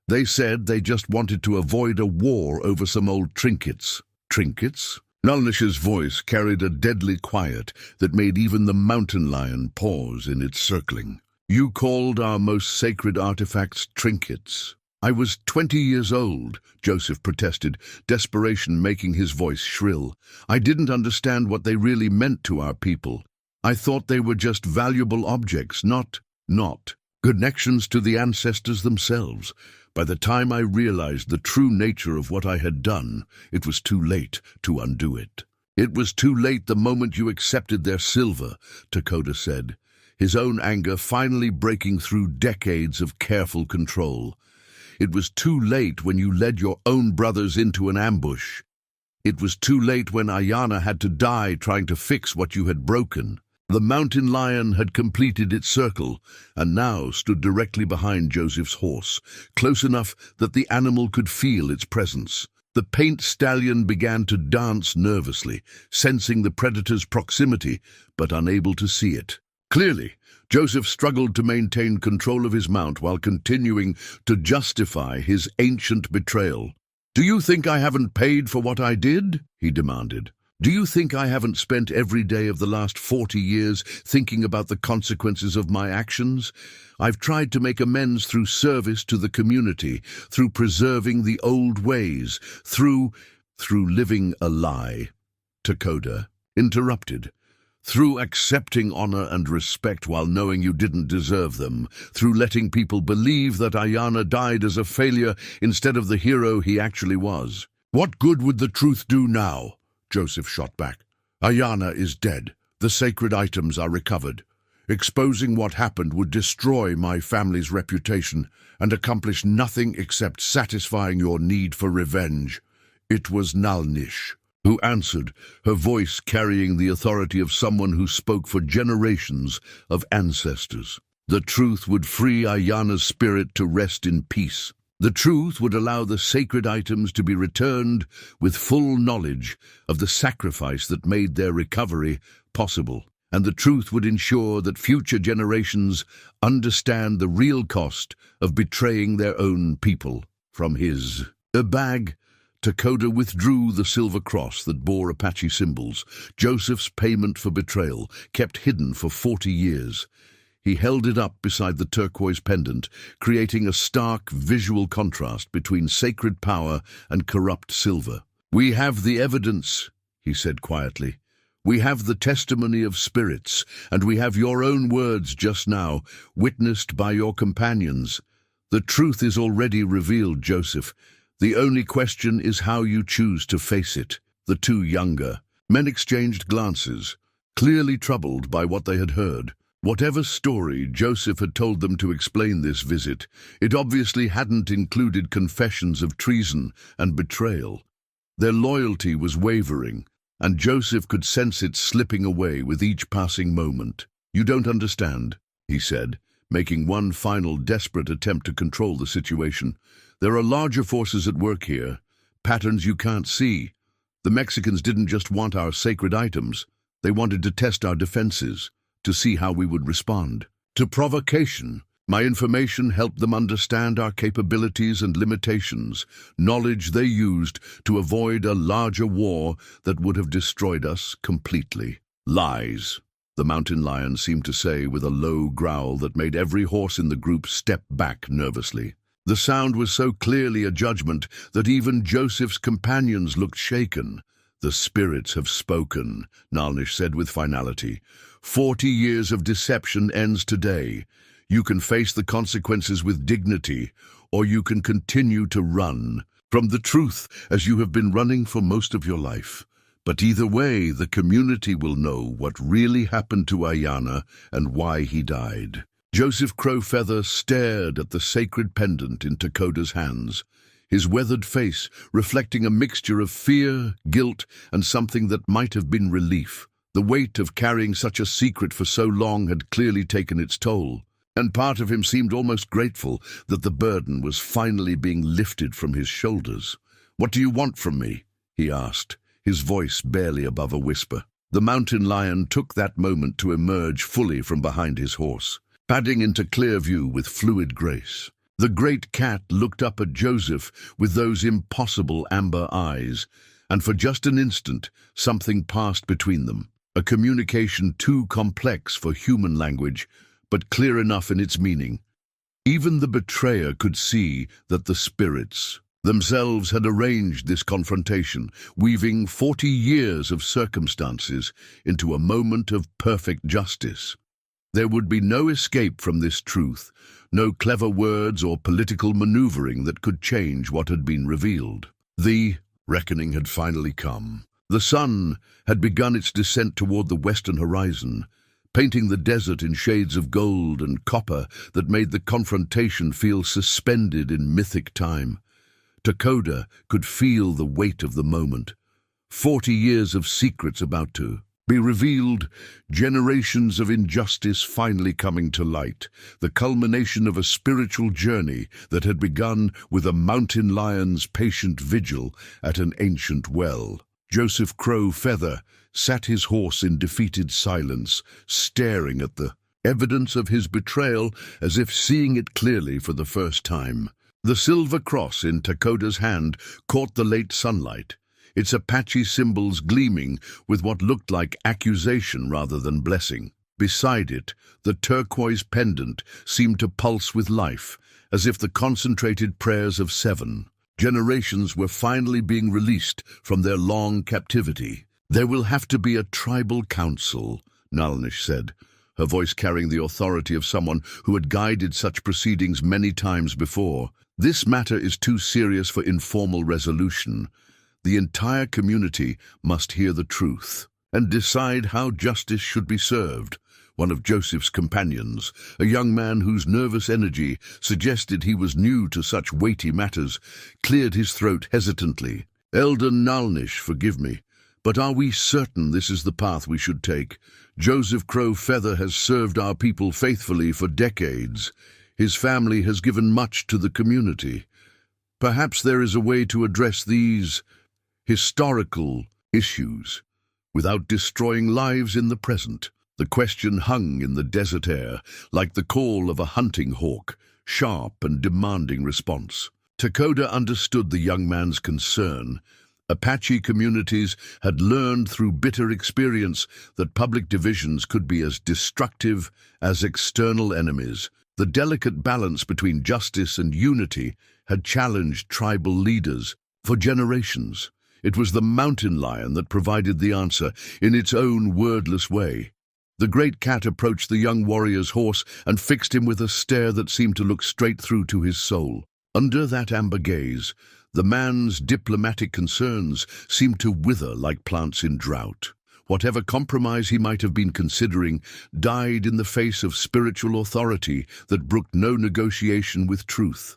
They said they just wanted to avoid a war over some old trinkets." "Trinkets?" Nalnish's voice carried a deadly quiet that made even the mountain lion pause in its circling. "You called our most sacred artifacts trinkets." "I was 20 years old," Joseph protested, desperation making his voice shrill. "I didn't understand what they really meant to our people. I thought they were just valuable objects, not connections to the ancestors themselves. By the time I realized the true nature of what I had done, it was too late to undo it." "It was too late the moment you accepted their silver," Takoda said, his own anger finally breaking through decades of careful control. "It was too late when you led your own brothers into an ambush. It was too late when Ayana had to die trying to fix what you had broken." The mountain lion had completed its circle and now stood directly behind Joseph's horse, close enough that the animal could feel its presence. The paint stallion began to dance nervously, sensing the predator's proximity, but unable to see it. Clearly, Joseph struggled to maintain control of his mount while continuing to justify his ancient betrayal. "Do you think I haven't paid for what I did?" he demanded. "Do you think I haven't spent every day of the last 40 years thinking about the consequences of my actions? I've tried to make amends through service to the community, through preserving the old ways, through living a lie." Takoda interrupted. "Through accepting honor and respect while knowing you didn't deserve them, through letting people believe that Ayana died as a failure instead of the hero he actually was." "What good would the truth do now?" Joseph shot back. "Ayana is dead. The sacred items are recovered. Exposing what happened would destroy my family's reputation and accomplish nothing except satisfying your need for revenge." It was Nalnish who answered, her voice carrying the authority of someone who spoke for generations of ancestors. "The truth would free Ayana's spirit to rest in peace. The truth would allow the sacred items to be returned with full knowledge of the sacrifice that made their recovery possible. And the truth would ensure that future generations understand the real cost of betraying their own people." From his bag, Takoda withdrew the silver cross that bore Apache symbols, Joseph's payment for betrayal, kept hidden for 40 years. He held it up beside the turquoise pendant, creating a stark visual contrast between sacred power and corrupt silver. "We have the evidence," he said quietly. "We have the testimony of spirits, and we have your own words just now, witnessed by your companions. The truth is already revealed, Joseph. The only question is how you choose to face it." The two younger men exchanged glances, clearly troubled by what they had heard. Whatever story Joseph had told them to explain this visit, it obviously hadn't included confessions of treason and betrayal. Their loyalty was wavering, and Joseph could sense it slipping away with each passing moment. "You don't understand," he said, making one final desperate attempt to control the situation. "There are larger forces at work here, patterns you can't see. The Mexicans didn't just want our sacred items, they wanted to test our defenses, to see how we would respond. To provocation, my information helped them understand our capabilities and limitations, knowledge they used to avoid a larger war that would have destroyed us completely." "Lies," the mountain lion seemed to say with a low growl that made every horse in the group step back nervously. The sound was so clearly a judgment that even Joseph's companions looked shaken. "The spirits have spoken," Nalnish said with finality. 40 years of deception ends today. You can face the consequences with dignity, or you can continue to run from the truth as you have been running for most of your life. But either way, the community will know what really happened to Ayana and why he died. Joseph Crowfeather stared at the sacred pendant in Takoda's hands, his weathered face reflecting a mixture of fear, guilt, and something that might have been relief. The weight of carrying such a secret for so long had clearly taken its toll, and part of him seemed almost grateful that the burden was finally being lifted from his shoulders. "What do you want from me?" he asked, his voice barely above a whisper. The mountain lion took that moment to emerge fully from behind his horse, padding into clear view with fluid grace. The great cat looked up at Joseph with those impossible amber eyes, and for just an instant something passed between them, a communication too complex for human language, but clear enough in its meaning. Even the betrayer could see that the spirits themselves had arranged this confrontation, weaving 40 years of circumstances into a moment of perfect justice. There would be no escape from this truth, no clever words or political maneuvering that could change what had been revealed. The reckoning had finally come. The sun had begun its descent toward the western horizon, painting the desert in shades of gold and copper that made the confrontation feel suspended in mythic time. Takoda could feel the weight of the moment. 40 years of secrets about to be revealed, generations of injustice finally coming to light, the culmination of a spiritual journey that had begun with a mountain lion's patient vigil at an ancient well. Joseph Crowfeather sat his horse in defeated silence, staring at the evidence of his betrayal as if seeing it clearly for the first time. The silver cross in Takoda's hand caught the late sunlight, its Apache symbols gleaming with what looked like accusation rather than blessing. Beside it, the turquoise pendant seemed to pulse with life, as if the concentrated prayers of 7 generations were finally being released from their long captivity. "There will have to be a tribal council," Nalnish said, her voice carrying the authority of someone who had guided such proceedings many times before. "This matter is too serious for informal resolution. The entire community must hear the truth and decide how justice should be served." One of Joseph's companions, a young man whose nervous energy suggested he was new to such weighty matters, cleared his throat hesitantly. "Elder Nalnish, forgive me, but are we certain this is the path we should take? Joseph Crowfeather has served our people faithfully for decades. His family has given much to the community. Perhaps there is a way to address these historical issues without destroying lives in the present." The question hung in the desert air, like the call of a hunting hawk, sharp and demanding response. Takoda understood the young man's concern. Apache communities had learned through bitter experience that public divisions could be as destructive as external enemies. The delicate balance between justice and unity had challenged tribal leaders for generations. It was the mountain lion that provided the answer in its own wordless way. The great cat approached the young warrior's horse and fixed him with a stare that seemed to look straight through to his soul. Under that amber gaze, the man's diplomatic concerns seemed to wither like plants in drought. Whatever compromise he might have been considering died in the face of spiritual authority that brooked no negotiation with truth.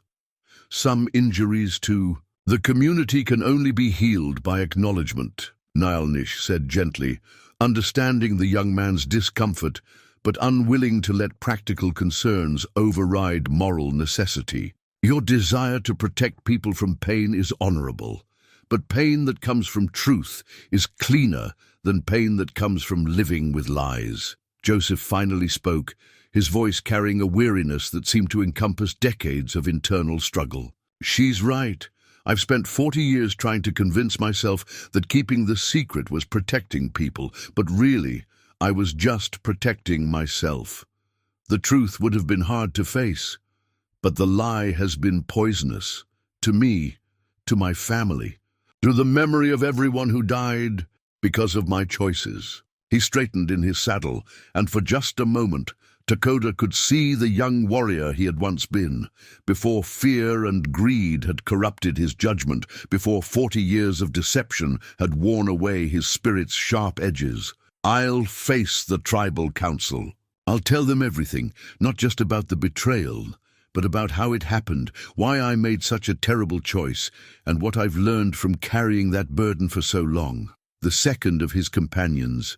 Some injuries too. The community can only be healed by acknowledgement, Nilnish said gently, understanding the young man's discomfort, but unwilling to let practical concerns override moral necessity. Your desire to protect people from pain is honorable, but pain that comes from truth is cleaner than pain that comes from living with lies. Joseph finally spoke, his voice carrying a weariness that seemed to encompass decades of internal struggle. She's right. I've spent 40 years trying to convince myself that keeping the secret was protecting people, but really, I was just protecting myself. The truth would have been hard to face, but the lie has been poisonous. To me, to my family, to the memory of everyone who died because of my choices. He straightened in his saddle, and for just a moment, Takoda could see the young warrior he had once been, before fear and greed had corrupted his judgment, before 40 years of deception had worn away his spirit's sharp edges. I'll face the tribal council. I'll tell them everything, not just about the betrayal, but about how it happened, why I made such a terrible choice, and what I've learned from carrying that burden for so long. The second of his companions,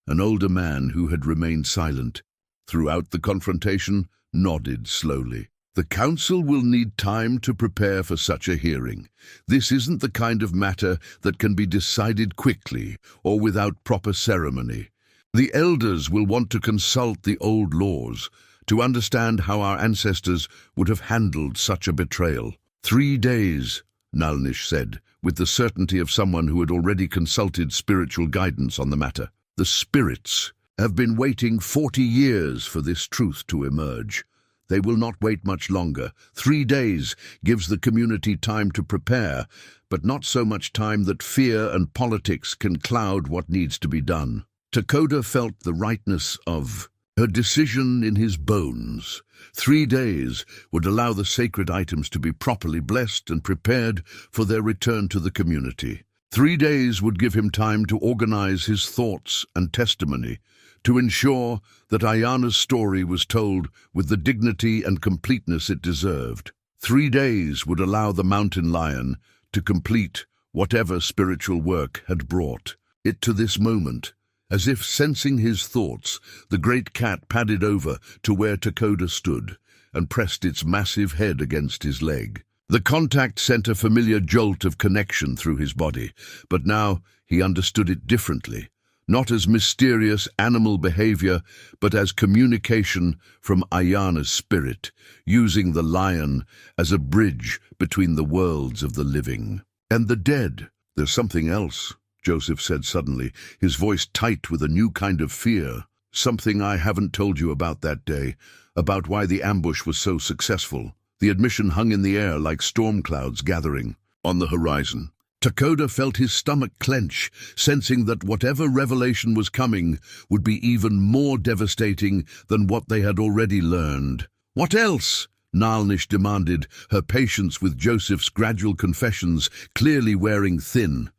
an older man who had remained silent throughout the confrontation, nodded slowly. The council will need time to prepare for such a hearing. This isn't the kind of matter that can be decided quickly or without proper ceremony. The elders will want to consult the old laws to understand how our ancestors would have handled such a betrayal. 3 days, Nalnish said, with the certainty of someone who had already consulted spiritual guidance on the matter. The spirits have been waiting 40 years for this truth to emerge. They will not wait much longer. 3 days gives the community time to prepare, but not so much time that fear and politics can cloud what needs to be done. Takoda felt the rightness of her decision in his bones. 3 days would allow the sacred items to be properly blessed and prepared for their return to the community. 3 days would give him time to organize his thoughts and testimony, to ensure that Ayana's story was told with the dignity and completeness it deserved. 3 days would allow the mountain lion to complete whatever spiritual work had brought it to this moment. As if sensing his thoughts, the great cat padded over to where Takoda stood and pressed its massive head against his leg. The contact sent a familiar jolt of connection through his body, but now he understood it differently, not as mysterious animal behavior, but as communication from Ayana's spirit, using the lion as a bridge between the worlds of the living and the dead. There's something else, Joseph said suddenly, his voice tight with a new kind of fear. Something I haven't told you about that day, about why the ambush was so successful. The admission hung in the air like storm clouds gathering on the horizon. Takoda felt his stomach clench, sensing that whatever revelation was coming would be even more devastating than what they had already learned. What else? Nalnish demanded, her patience with Joseph's gradual confessions clearly wearing thin.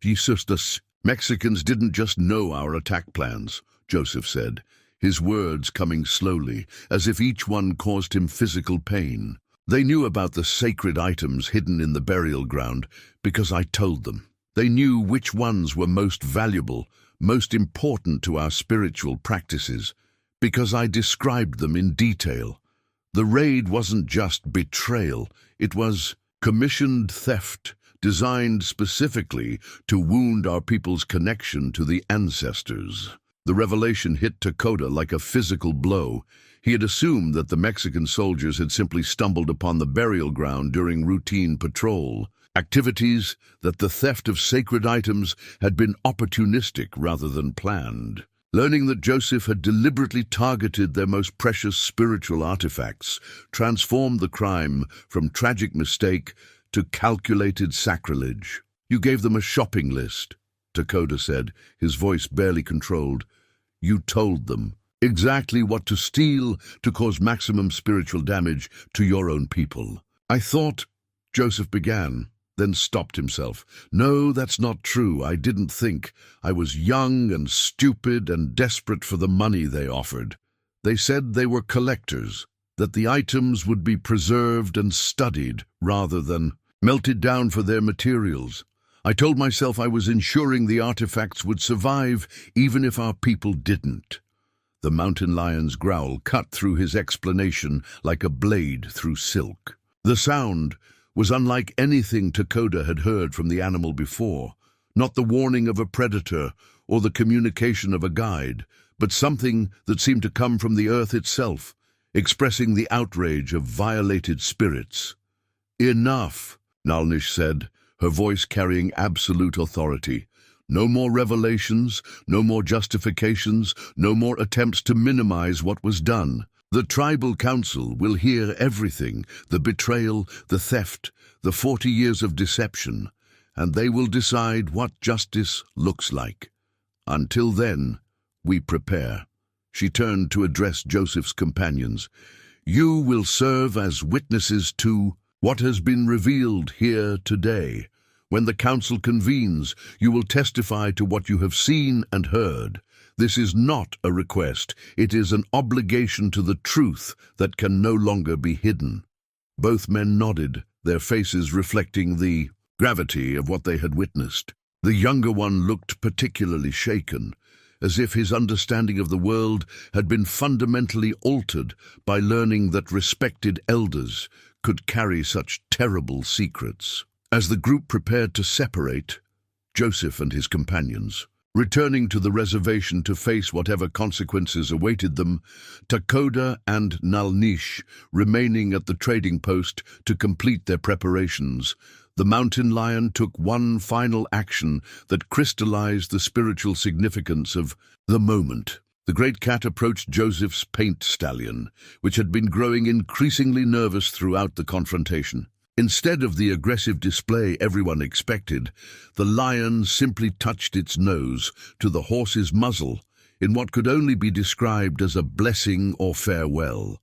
Jesus, Mexicans didn't just know our attack plans, Joseph said, his words coming slowly, as if each one caused him physical pain. They knew about the sacred items hidden in the burial ground because I told them. They knew which ones were most valuable, most important to our spiritual practices, because I described them in detail. The raid wasn't just betrayal, it was commissioned theft, designed specifically to wound our people's connection to the ancestors. The revelation hit Takoda like a physical blow. He had assumed that the Mexican soldiers had simply stumbled upon the burial ground during routine patrol, activities that the theft of sacred items had been opportunistic rather than planned. Learning that Joseph had deliberately targeted their most precious spiritual artifacts transformed the crime from tragic mistake to calculated sacrilege. You gave them a shopping list, Takoda said, his voice barely controlled. You told them exactly what to steal to cause maximum spiritual damage to your own people. I thought, Joseph began, then stopped himself. "No, that's not true. I didn't think. I was young and stupid and desperate for the money they offered. They said they were collectors, that the items would be preserved and studied rather than melted down for their materials. I told myself I was ensuring the artifacts would survive even if our people didn't." The mountain lion's growl cut through his explanation like a blade through silk. The sound was unlike anything Takoda had heard from the animal before, not the warning of a predator or the communication of a guide, but something that seemed to come from the earth itself, expressing the outrage of violated spirits. "Enough," Nalnish said, her voice carrying absolute authority. "No more revelations, no more justifications, no more attempts to minimize what was done. The tribal council will hear everything, the betrayal, the theft, the 40 years of deception, and they will decide what justice looks like. Until then, we prepare." She turned to address Joseph's companions. "You will serve as witnesses to what has been revealed here today. When the council convenes, you will testify to what you have seen and heard. This is not a request. It is an obligation to the truth that can no longer be hidden." Both men nodded, their faces reflecting the gravity of what they had witnessed. The younger one looked particularly shaken, as if his understanding of the world had been fundamentally altered by learning that respected elders could carry such terrible secrets. As the group prepared to separate, Joseph and his companions, returning to the reservation to face whatever consequences awaited them, Takoda and Nalnish remaining at the trading post to complete their preparations, the mountain lion took one final action that crystallized the spiritual significance of the moment. The great cat approached Joseph's paint stallion, which had been growing increasingly nervous throughout the confrontation. Instead of the aggressive display everyone expected, the lion simply touched its nose to the horse's muzzle in what could only be described as a blessing or farewell.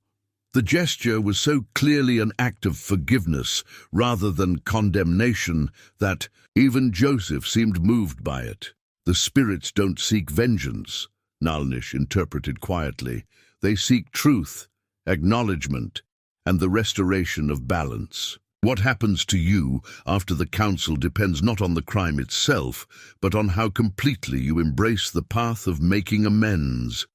The gesture was so clearly an act of forgiveness rather than condemnation that even Joseph seemed moved by it. "The spirits don't seek vengeance," Nalnish interpreted quietly. "They seek truth, acknowledgement, and the restoration of balance. What happens to you after the council depends not on the crime itself, but on how completely you embrace the path of making amends."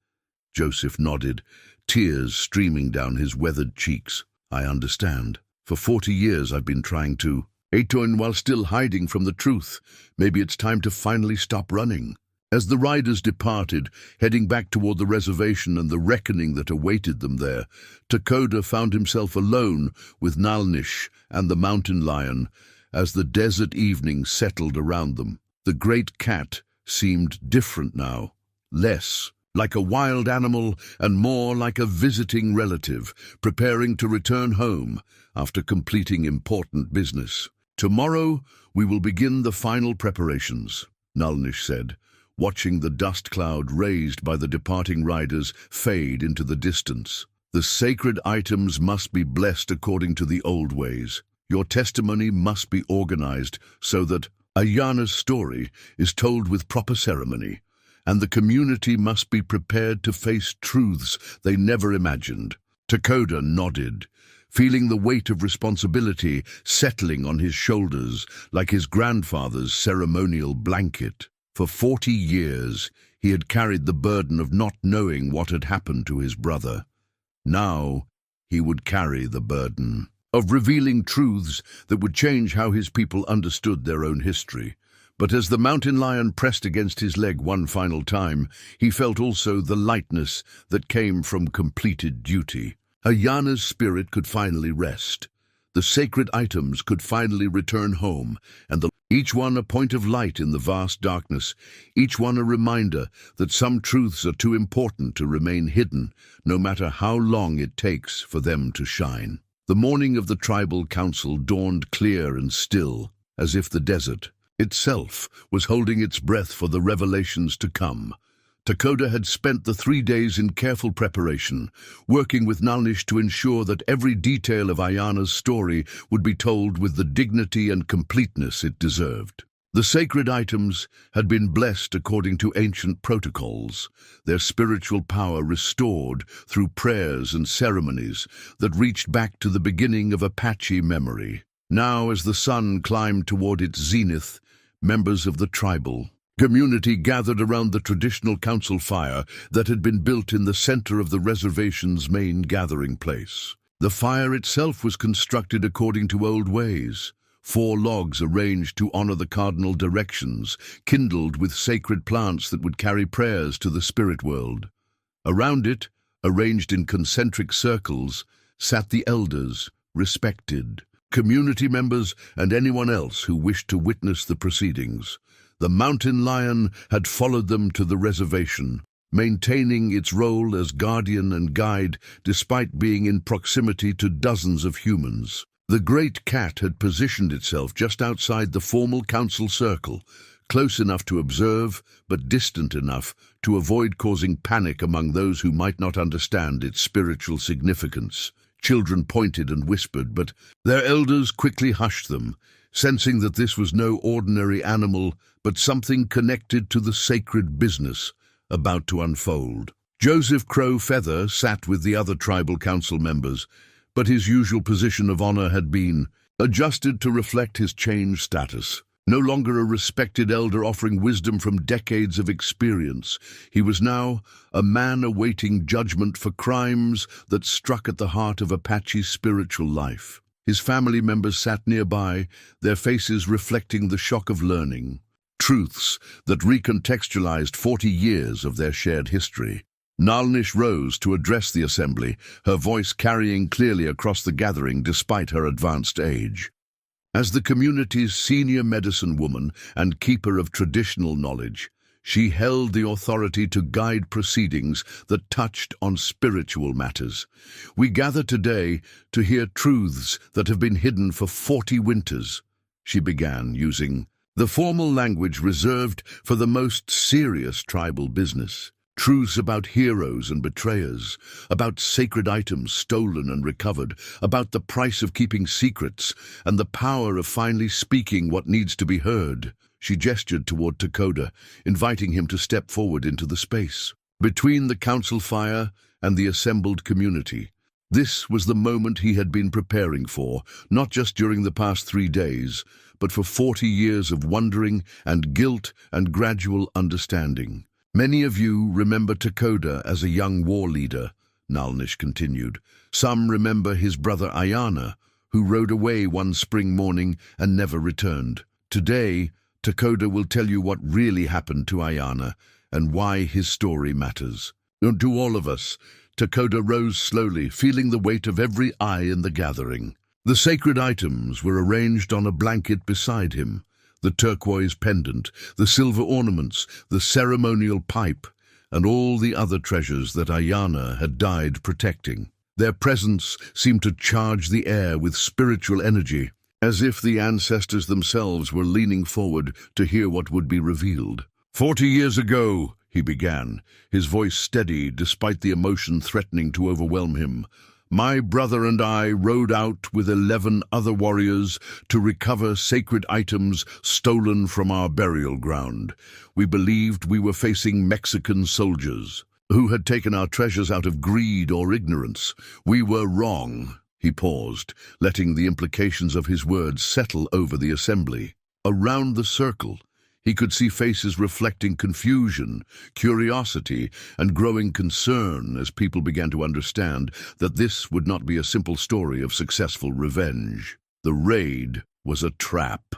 Joseph nodded, tears streaming down his weathered cheeks. "I understand. For 40 years I've been trying to atone while still hiding from the truth. Maybe it's time to finally stop running." As the riders departed, heading back toward the reservation and the reckoning that awaited them there, Takoda found himself alone with Nalnish and the mountain lion as the desert evening settled around them. The great cat seemed different now, less like a wild animal and more like a visiting relative, preparing to return home after completing important business. "Tomorrow we will begin the final preparations," Nalnish said, watching the dust cloud raised by the departing riders fade into the distance. "The sacred items must be blessed according to the old ways. Your testimony must be organized so that Ayana's story is told with proper ceremony, and the community must be prepared to face truths they never imagined." Takoda nodded, feeling the weight of responsibility settling on his shoulders like his grandfather's ceremonial blanket. For 40 years, he had carried the burden of not knowing what had happened to his brother. Now, he would carry the burden of revealing truths that would change how his people understood their own history. But as the mountain lion pressed against his leg one final time, he felt also the lightness that came from completed duty. Ayana's spirit could finally rest. The sacred items could finally return home, and each one a point of light in the vast darkness, each one a reminder that some truths are too important to remain hidden, no matter how long it takes for them to shine. The morning of the tribal council dawned clear and still, as if the desert itself was holding its breath for the revelations to come. Takoda had spent the 3 days in careful preparation, working with Nalnish to ensure that every detail of Ayana's story would be told with the dignity and completeness it deserved. The sacred items had been blessed according to ancient protocols, their spiritual power restored through prayers and ceremonies that reached back to the beginning of Apache memory. Now, as the sun climbed toward its zenith, members of the tribal community gathered around the traditional council fire that had been built in the center of the reservation's main gathering place. The fire itself was constructed according to old ways. 4 logs arranged to honor the cardinal directions, kindled with sacred plants that would carry prayers to the spirit world. Around it, arranged in concentric circles, sat the elders, respected, community members, and anyone else who wished to witness the proceedings. The mountain lion had followed them to the reservation, maintaining its role as guardian and guide despite being in proximity to dozens of humans. The great cat had positioned itself just outside the formal council circle, close enough to observe, but distant enough to avoid causing panic among those who might not understand its spiritual significance. Children pointed and whispered, but their elders quickly hushed them, sensing that this was no ordinary animal, but something connected to the sacred business about to unfold. Joseph Crow Feather sat with the other tribal council members, but his usual position of honor had been adjusted to reflect his changed status. No longer a respected elder offering wisdom from decades of experience, he was now a man awaiting judgment for crimes that struck at the heart of Apache's spiritual life. His family members sat nearby, their faces reflecting the shock of learning, truths that recontextualized 40 years of their shared history. Nalnish rose to address the assembly, her voice carrying clearly across the gathering despite her advanced age. As the community's senior medicine woman and keeper of traditional knowledge, she held the authority to guide proceedings that touched on spiritual matters. We gather today to hear truths that have been hidden for 40 winters, she began, using the formal language reserved for the most serious tribal business. Truths about heroes and betrayers, about sacred items stolen and recovered, about the price of keeping secrets, and the power of finally speaking what needs to be heard. She gestured toward Takoda, inviting him to step forward into the space between the council fire and the assembled community. This was the moment he had been preparing for, not just during the past 3 days, but for 40 years of wondering and guilt and gradual understanding. Many of you remember Takoda as a young war leader, Nalnish continued. Some remember his brother Ayana, who rode away one spring morning and never returned. Today, Takoda will tell you what really happened to Ayana and why his story matters. And to all of us, Takoda rose slowly, feeling the weight of every eye in the gathering. The sacred items were arranged on a blanket beside him. The turquoise pendant, the silver ornaments, the ceremonial pipe, and all the other treasures that Ayana had died protecting. Their presence seemed to charge the air with spiritual energy, as if the ancestors themselves were leaning forward to hear what would be revealed. 40 years ago, he began, his voice steady despite the emotion threatening to overwhelm him, my brother and I rode out with 11 other warriors to recover sacred items stolen from our burial ground. We believed we were facing Mexican soldiers who had taken our treasures out of greed or ignorance. We were wrong. He paused, letting the implications of his words settle over the assembly. Around the circle, he could see faces reflecting confusion, curiosity, and growing concern as people began to understand that this would not be a simple story of successful revenge. The raid was a trap,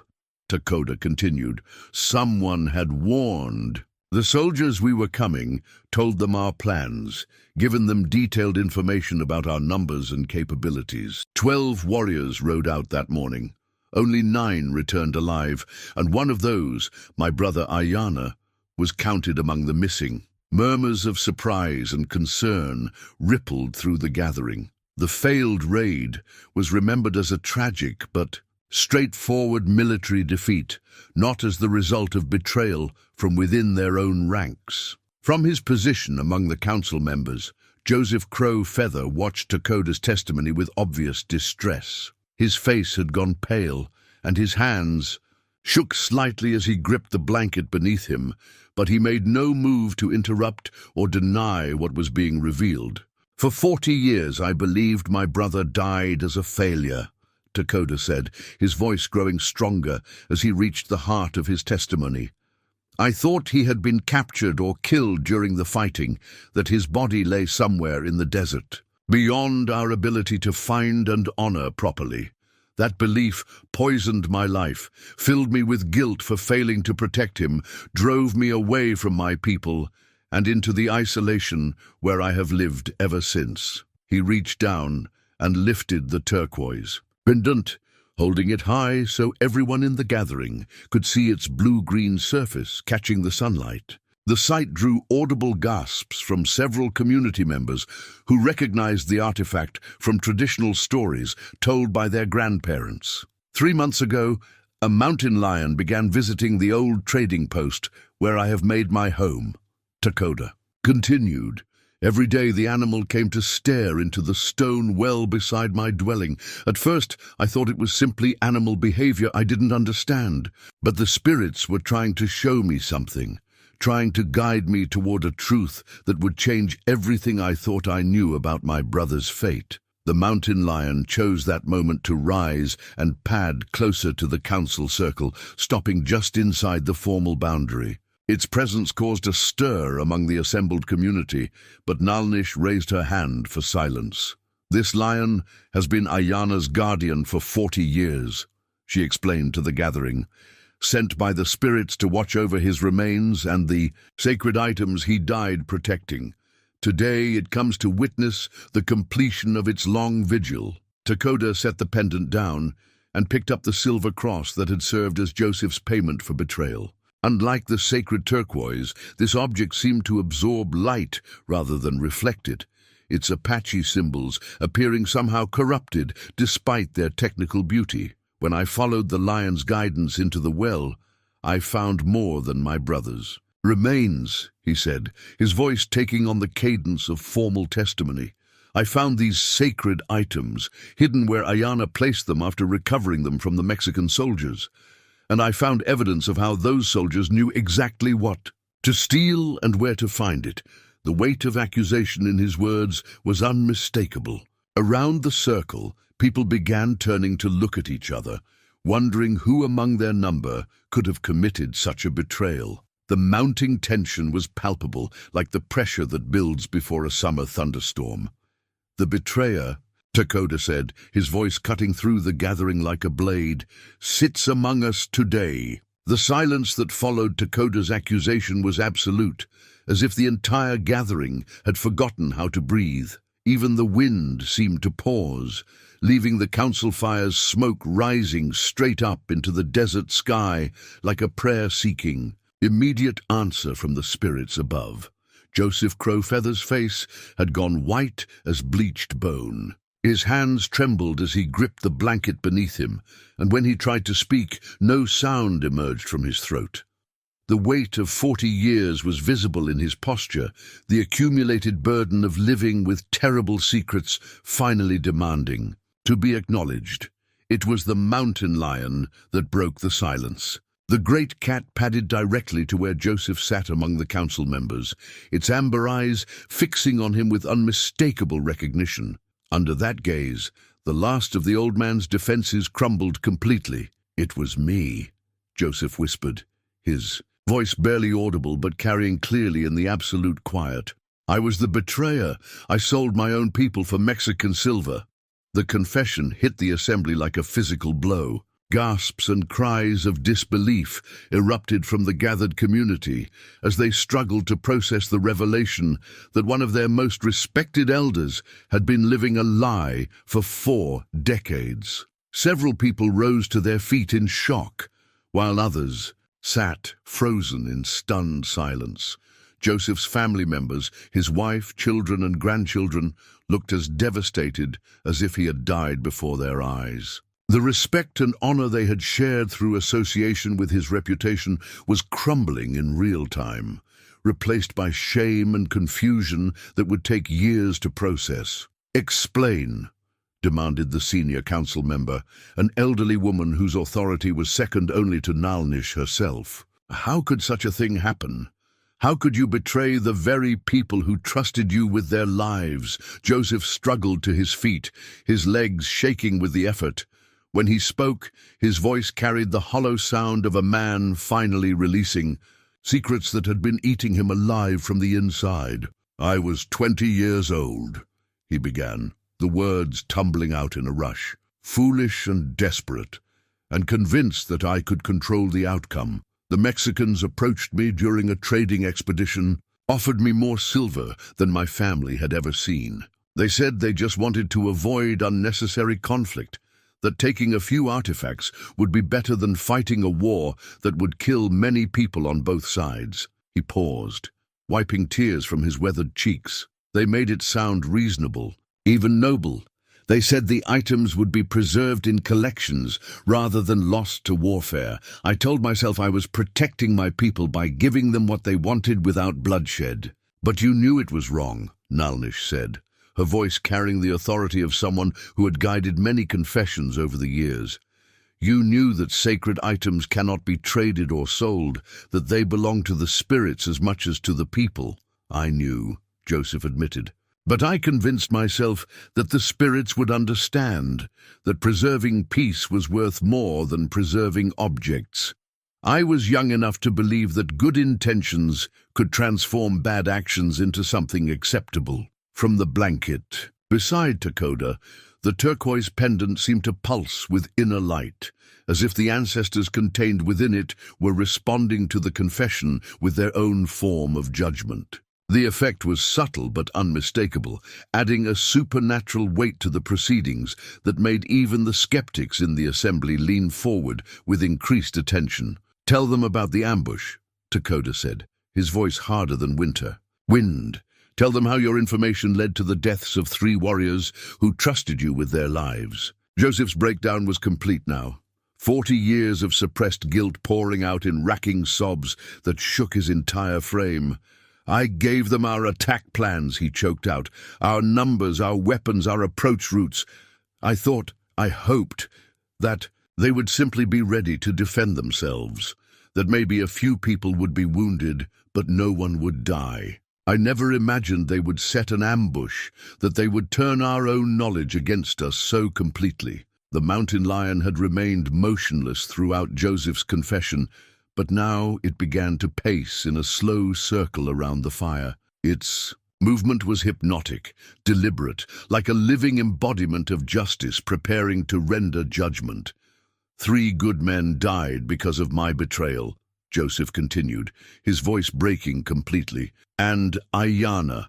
Takoda continued. Someone had warned. The soldiers we were coming told them our plans, given them detailed information about our numbers and capabilities. 12 warriors rode out that morning. Only 9 returned alive, and one of those, my brother Ayana, was counted among the missing. Murmurs of surprise and concern rippled through the gathering. The failed raid was remembered as a tragic but straightforward military defeat, not as the result of betrayal from within their own ranks. From his position among the council members, Joseph Crow Feather watched Takoda's testimony with obvious distress. His face had gone pale, and his hands shook slightly as he gripped the blanket beneath him, but he made no move to interrupt or deny what was being revealed. "For 40 years I believed my brother died as a failure," Takoda said, his voice growing stronger as he reached the heart of his testimony. "I thought he had been captured or killed during the fighting, that his body lay somewhere in the desert, beyond our ability to find and honor properly. That belief poisoned my life, filled me with guilt for failing to protect him, drove me away from my people and into the isolation where I have lived ever since." He reached down and lifted the turquoise pendant, holding it high so everyone in the gathering could see its blue-green surface catching the sunlight. The sight drew audible gasps from several community members who recognized the artifact from traditional stories told by their grandparents. 3 months ago, a mountain lion began visiting the old trading post where I have made my home, Takoda continued. Every day the animal came to stare into the stone well beside my dwelling. At first, I thought it was simply animal behavior I didn't understand, but the spirits were trying to show me something, trying to guide me toward a truth that would change everything I thought I knew about my brother's fate. The mountain lion chose that moment to rise and pad closer to the council circle, stopping just inside the formal boundary. Its presence caused a stir among the assembled community, but Nalnish raised her hand for silence. "This lion has been Ayana's guardian for 40 years, she explained to the gathering, "sent by the spirits to watch over his remains and the sacred items he died protecting. Today it comes to witness the completion of its long vigil." Takoda set the pendant down and picked up the silver cross that had served as Joseph's payment for betrayal. Unlike the sacred turquoise, this object seemed to absorb light rather than reflect it, its Apache symbols appearing somehow corrupted despite their technical beauty. "When I followed the lion's guidance into the well, I found more than my brother's remains," he said, his voice taking on the cadence of formal testimony. "I found these sacred items, hidden where Ayana placed them after recovering them from the Mexican soldiers. And I found evidence of how those soldiers knew exactly what to steal and where to find it." The weight of accusation in his words was unmistakable. Around the circle, people began turning to look at each other, wondering who among their number could have committed such a betrayal. The mounting tension was palpable, like the pressure that builds before a summer thunderstorm. "The betrayer," Takoda said, his voice cutting through the gathering like a blade, "sits among us today." The silence that followed Takoda's accusation was absolute, as if the entire gathering had forgotten how to breathe. Even the wind seemed to pause, leaving the council fire's smoke rising straight up into the desert sky like a prayer seeking immediate answer from the spirits above. Joseph Crow Feather's face had gone white as bleached bone. His hands trembled as he gripped the blanket beneath him, and when he tried to speak, no sound emerged from his throat. The weight of 40 years was visible in his posture, the accumulated burden of living with terrible secrets finally demanding to be acknowledged. It was the mountain lion that broke the silence. The great cat padded directly to where Joseph sat among the council members, its amber eyes fixing on him with unmistakable recognition. Under that gaze, the last of the old man's defenses crumbled completely. "It was me," Joseph whispered, his voice barely audible but carrying clearly in the absolute quiet. "I was the betrayer. I sold my own people for Mexican silver." The confession hit the assembly like a physical blow. Gasps and cries of disbelief erupted from the gathered community as they struggled to process the revelation that one of their most respected elders had been living a lie for 4 decades. Several people rose to their feet in shock, while others sat frozen in stunned silence. Joseph's family members, his wife, children, and grandchildren, looked as devastated as if he had died before their eyes. The respect and honor they had shared through association with his reputation was crumbling in real time. replaced by shame and confusion that would take years to process. "Explain," demanded the senior council member, an elderly woman whose authority was second only to Nalnish herself. "How could such a thing happen? How could you betray the very people who trusted you with their lives?" Joseph struggled to his feet, his legs shaking with the effort. When he spoke, his voice carried the hollow sound of a man finally releasing secrets that had been eating him alive from the inside. "I was 20 years old," he began, the words tumbling out in a rush, "foolish and desperate, and convinced that I could control the outcome. The Mexicans approached me during a trading expedition, offered me more silver than my family had ever seen. They said they just wanted to avoid unnecessary conflict, that taking a few artifacts would be better than fighting a war that would kill many people on both sides." He paused, wiping tears from his weathered cheeks. "They made it sound reasonable, even noble. They said the items would be preserved in collections rather than lost to warfare. I told myself I was protecting my people by giving them what they wanted without bloodshed." "But you knew it was wrong," Nalnish said, her voice carrying the authority of someone who had guided many confessions over the years. "You knew that sacred items cannot be traded or sold, that they belong to the spirits as much as to the people." "I knew," Joseph admitted. "But I convinced myself that the spirits would understand, that preserving peace was worth more than preserving objects. I was young enough to believe that good intentions could transform bad actions into something acceptable." From the blanket beside Takoda, the turquoise pendant seemed to pulse with inner light, as if the ancestors contained within it were responding to the confession with their own form of judgment. The effect was subtle but unmistakable, adding a supernatural weight to the proceedings that made even the skeptics in the assembly lean forward with increased attention. "Tell them about the ambush," Takoda said, his voice harder than winter. "Wind, tell them how your information led to the deaths of 3 warriors who trusted you with their lives." Joseph's breakdown was complete now. 40 years of suppressed guilt pouring out in racking sobs that shook his entire frame. "I gave them our attack plans," he choked out. "Our numbers, our weapons, our approach routes. I hoped, that they would simply be ready to defend themselves, that maybe a few people would be wounded, but no one would die. I never imagined they would set an ambush, that they would turn our own knowledge against us so completely." The mountain lion had remained motionless throughout Joseph's confession, but now it began to pace in a slow circle around the fire. Its movement was hypnotic, deliberate, like a living embodiment of justice preparing to render judgment. 3 good men died because of my betrayal," Joseph continued, his voice breaking completely. "And Ayana,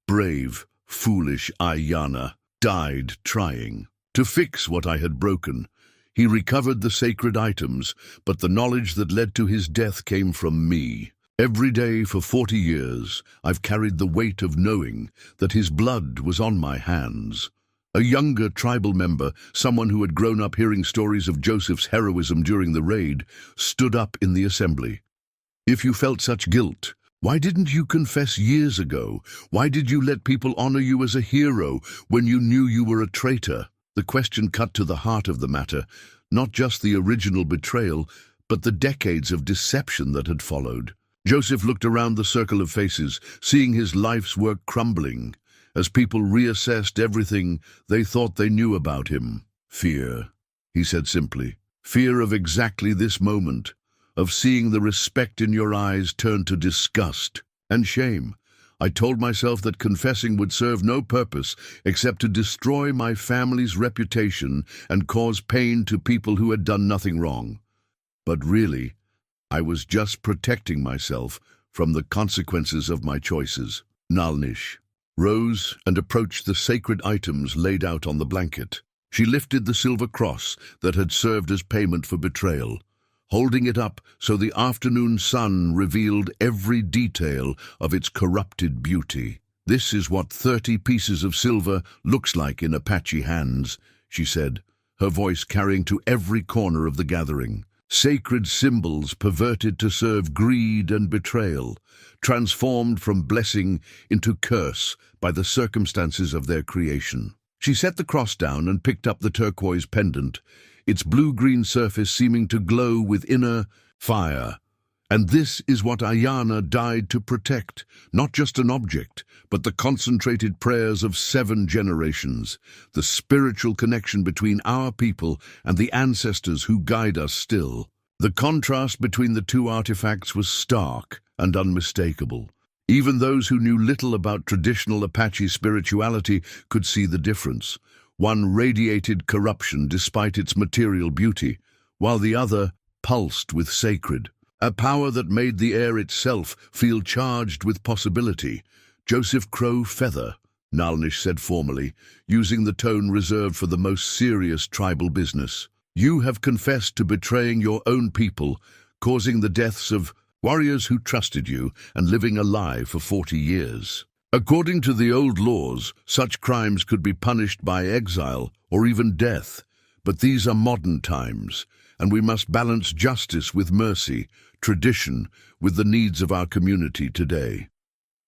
brave, foolish Ayana, died trying to fix what I had broken. He recovered the sacred items, but the knowledge that led to his death came from me. Every day for 40 years, I've carried the weight of knowing that his blood was on my hands." A younger tribal member, someone who had grown up hearing stories of Joseph's heroism during the raid, stood up in the assembly. "If you felt such guilt, why didn't you confess years ago? Why did you let people honor you as a hero when you knew you were a traitor?" The question cut to the heart of the matter, not just the original betrayal, but the decades of deception that had followed. Joseph looked around the circle of faces, seeing his life's work crumbling, as people reassessed everything they thought they knew about him. "Fear," he said simply. "Fear of exactly this moment, of seeing the respect in your eyes turn to disgust and shame. I told myself that confessing would serve no purpose except to destroy my family's reputation and cause pain to people who had done nothing wrong. But really, I was just protecting myself from the consequences of my choices." Nalnish rose and approached the sacred items laid out on the blanket. She lifted the silver cross that had served as payment for betrayal, holding it up so the afternoon sun revealed every detail of its corrupted beauty. "This is what 30 pieces of silver looks like in Apache hands," she said, her voice carrying to every corner of the gathering. sacred symbols perverted to serve greed and betrayal, transformed from blessing into curse by the circumstances of their creation. She set the cross down and picked up the turquoise pendant, its blue-green surface seeming to glow with inner fire. And this is what Ayana died to protect, not just an object, but the concentrated prayers of 7 generations, the spiritual connection between our people and the ancestors who guide us still. The contrast between the two artifacts was stark and unmistakable. Even those who knew little about traditional Apache spirituality could see the difference. One radiated corruption despite its material beauty, while the other pulsed with sacred. A power that made the air itself feel charged with possibility. "Joseph Crow Feather," Nalnish said formally, using the tone reserved for the most serious tribal business. "You have confessed to betraying your own people, causing the deaths of warriors who trusted you and living a lie for 40 years. According to the old laws, such crimes could be punished by exile or even death. But these are modern times, and we must balance justice with mercy, tradition with the needs of our community today."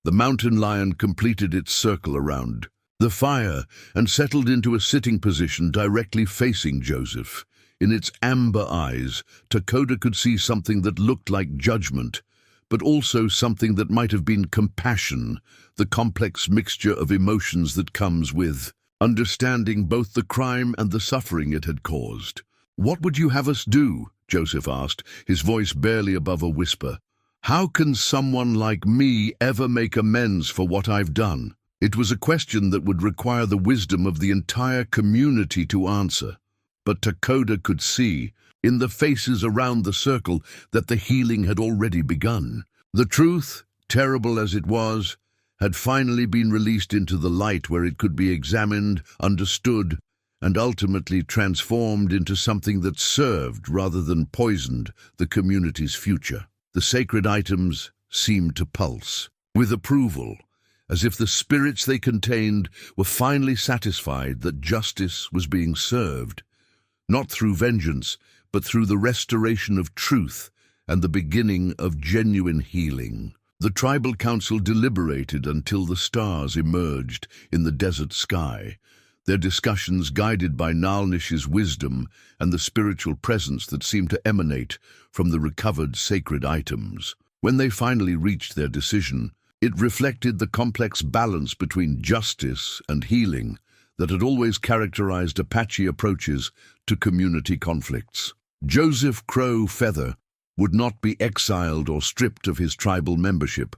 The mountain lion completed its circle around the fire and settled into a sitting position directly facing Joseph. In its amber eyes, Takoda could see something that looked like judgment, but also something that might have been compassion, the complex mixture of emotions that comes with understanding both the crime and the suffering it had caused. "What would you have us do?" Joseph asked, his voice barely above a whisper. "How can someone like me ever make amends for what I've done?" It was a question that would require the wisdom of the entire community to answer. But Takoda could see, in the faces around the circle, that the healing had already begun. The truth, terrible as it was, had finally been released into the light where it could be examined, understood, and ultimately transformed into something that served rather than poisoned the community's future. The sacred items seemed to pulse with approval, as if the spirits they contained were finally satisfied that justice was being served, not through vengeance, but through the restoration of truth and the beginning of genuine healing. The tribal council deliberated until the stars emerged in the desert sky, their discussions guided by Nalnish's wisdom and the spiritual presence that seemed to emanate from the recovered sacred items. When they finally reached their decision, it reflected the complex balance between justice and healing that had always characterized Apache approaches to community conflicts. Joseph Crow Feather would not be exiled or stripped of his tribal membership,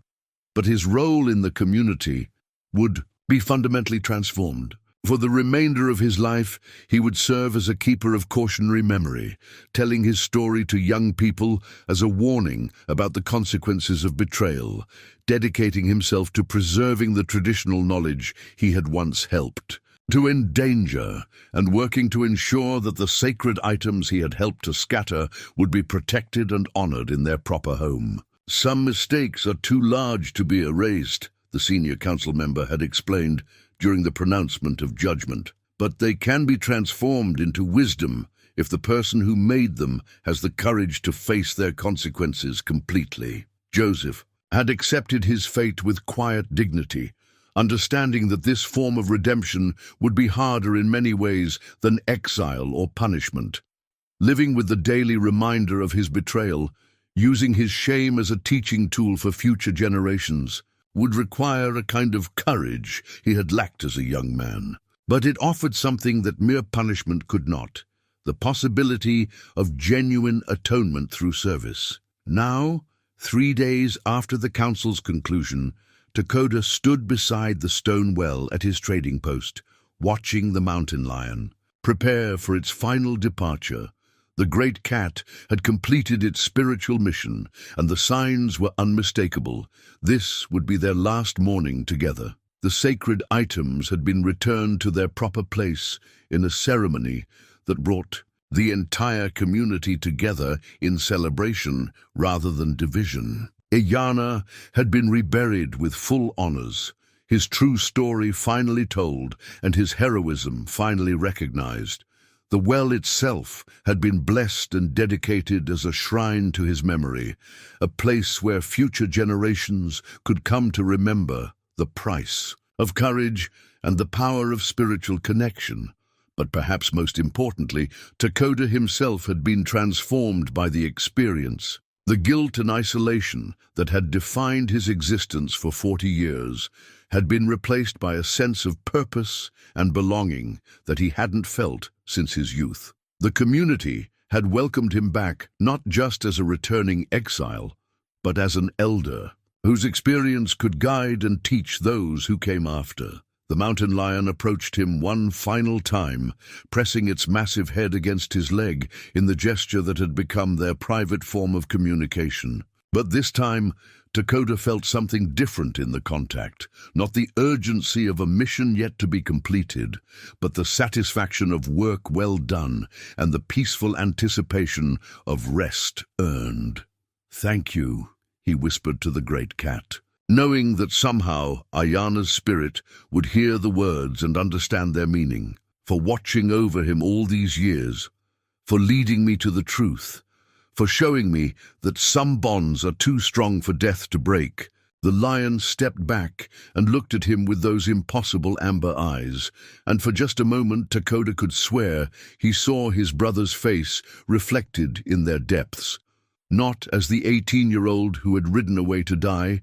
but his role in the community would be fundamentally transformed. For the remainder of his life, he would serve as a keeper of cautionary memory, telling his story to young people as a warning about the consequences of betrayal, dedicating himself to preserving the traditional knowledge he had once helped to endanger, and working to ensure that the sacred items he had helped to scatter would be protected and honored in their proper home. "Some mistakes are too large to be erased," the senior council member had explained during the pronouncement of judgment. "But they can be transformed into wisdom if the person who made them has the courage to face their consequences completely." Joseph had accepted his fate with quiet dignity, understanding that this form of redemption would be harder in many ways than exile or punishment. Living with the daily reminder of his betrayal, using his shame as a teaching tool for future generations, would require a kind of courage he had lacked as a young man. But it offered something that mere punishment could not: the possibility of genuine atonement through service. Now, 3 days after the council's conclusion, Takoda stood beside the stone well at his trading post, watching the mountain lion prepare for its final departure. The great cat had completed its spiritual mission, and the signs were unmistakable. This would be their last morning together. The sacred items had been returned to their proper place in a ceremony that brought the entire community together in celebration rather than division. Ayana had been reburied with full honors, his true story finally told and his heroism finally recognized. The well itself had been blessed and dedicated as a shrine to his memory, a place where future generations could come to remember the price of courage and the power of spiritual connection. But perhaps most importantly, Takoda himself had been transformed by the experience. The guilt and isolation that had defined his existence for 40 years had been replaced by a sense of purpose and belonging that he hadn't felt since his youth. The community had welcomed him back not just as a returning exile, but as an elder whose experience could guide and teach those who came after. The mountain lion approached him one final time, pressing its massive head against his leg in the gesture that had become their private form of communication. But this time, Takoda felt something different in the contact, not the urgency of a mission yet to be completed, but the satisfaction of work well done and the peaceful anticipation of rest earned. "Thank you," he whispered to the great cat, knowing that somehow Ayana's spirit would hear the words and understand their meaning, for watching over him all these years, for leading me to the truth, for showing me that some bonds are too strong for death to break. The lion stepped back and looked at him with those impossible amber eyes, and for just a moment Takoda could swear he saw his brother's face reflected in their depths, not as the 18-year-old who had ridden away to die,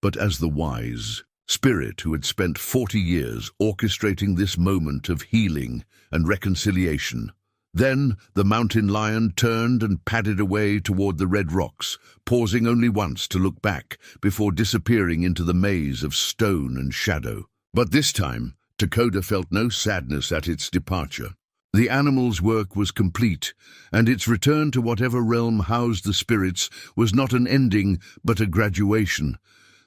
but as the wise spirit who had spent 40 years orchestrating this moment of healing and reconciliation. Then the mountain lion turned and padded away toward the red rocks, pausing only once to look back before disappearing into the maze of stone and shadow. But this time, Takoda felt no sadness at its departure. The animal's work was complete, and its return to whatever realm housed the spirits was not an ending but a graduation,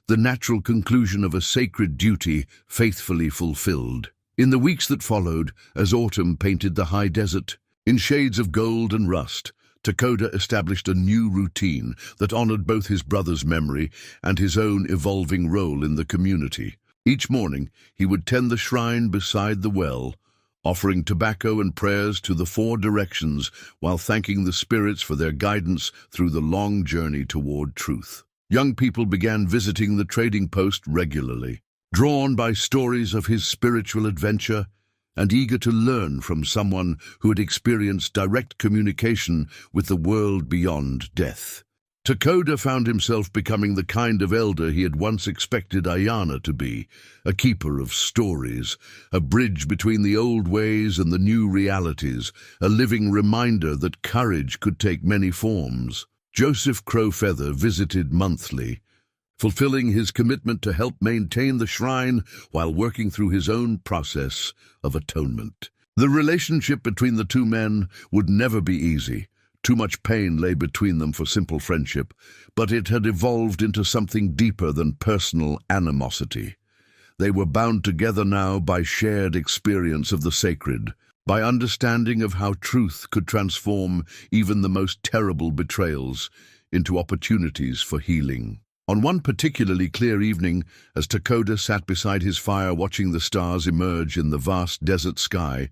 the natural conclusion of a sacred duty faithfully fulfilled. In the weeks that followed, as autumn painted the high desert in shades of gold and rust, Takoda established a new routine that honored both his brother's memory and his own evolving role in the community. Each morning, he would tend the shrine beside the well, offering tobacco and prayers to the 4 directions while thanking the spirits for their guidance through the long journey toward truth. Young people began visiting the trading post regularly, drawn by stories of his spiritual adventure and eager to learn from someone who had experienced direct communication with the world beyond death. Takoda found himself becoming the kind of elder he had once expected Ayana to be, a keeper of stories, a bridge between the old ways and the new realities, a living reminder that courage could take many forms. Joseph Crowfeather visited monthly, fulfilling his commitment to help maintain the shrine while working through his own process of atonement. The relationship between the two men would never be easy. Too much pain lay between them for simple friendship, but it had evolved into something deeper than personal animosity. They were bound together now by shared experience of the sacred, by understanding of how truth could transform even the most terrible betrayals into opportunities for healing. On one particularly clear evening, as Takoda sat beside his fire watching the stars emerge in the vast desert sky,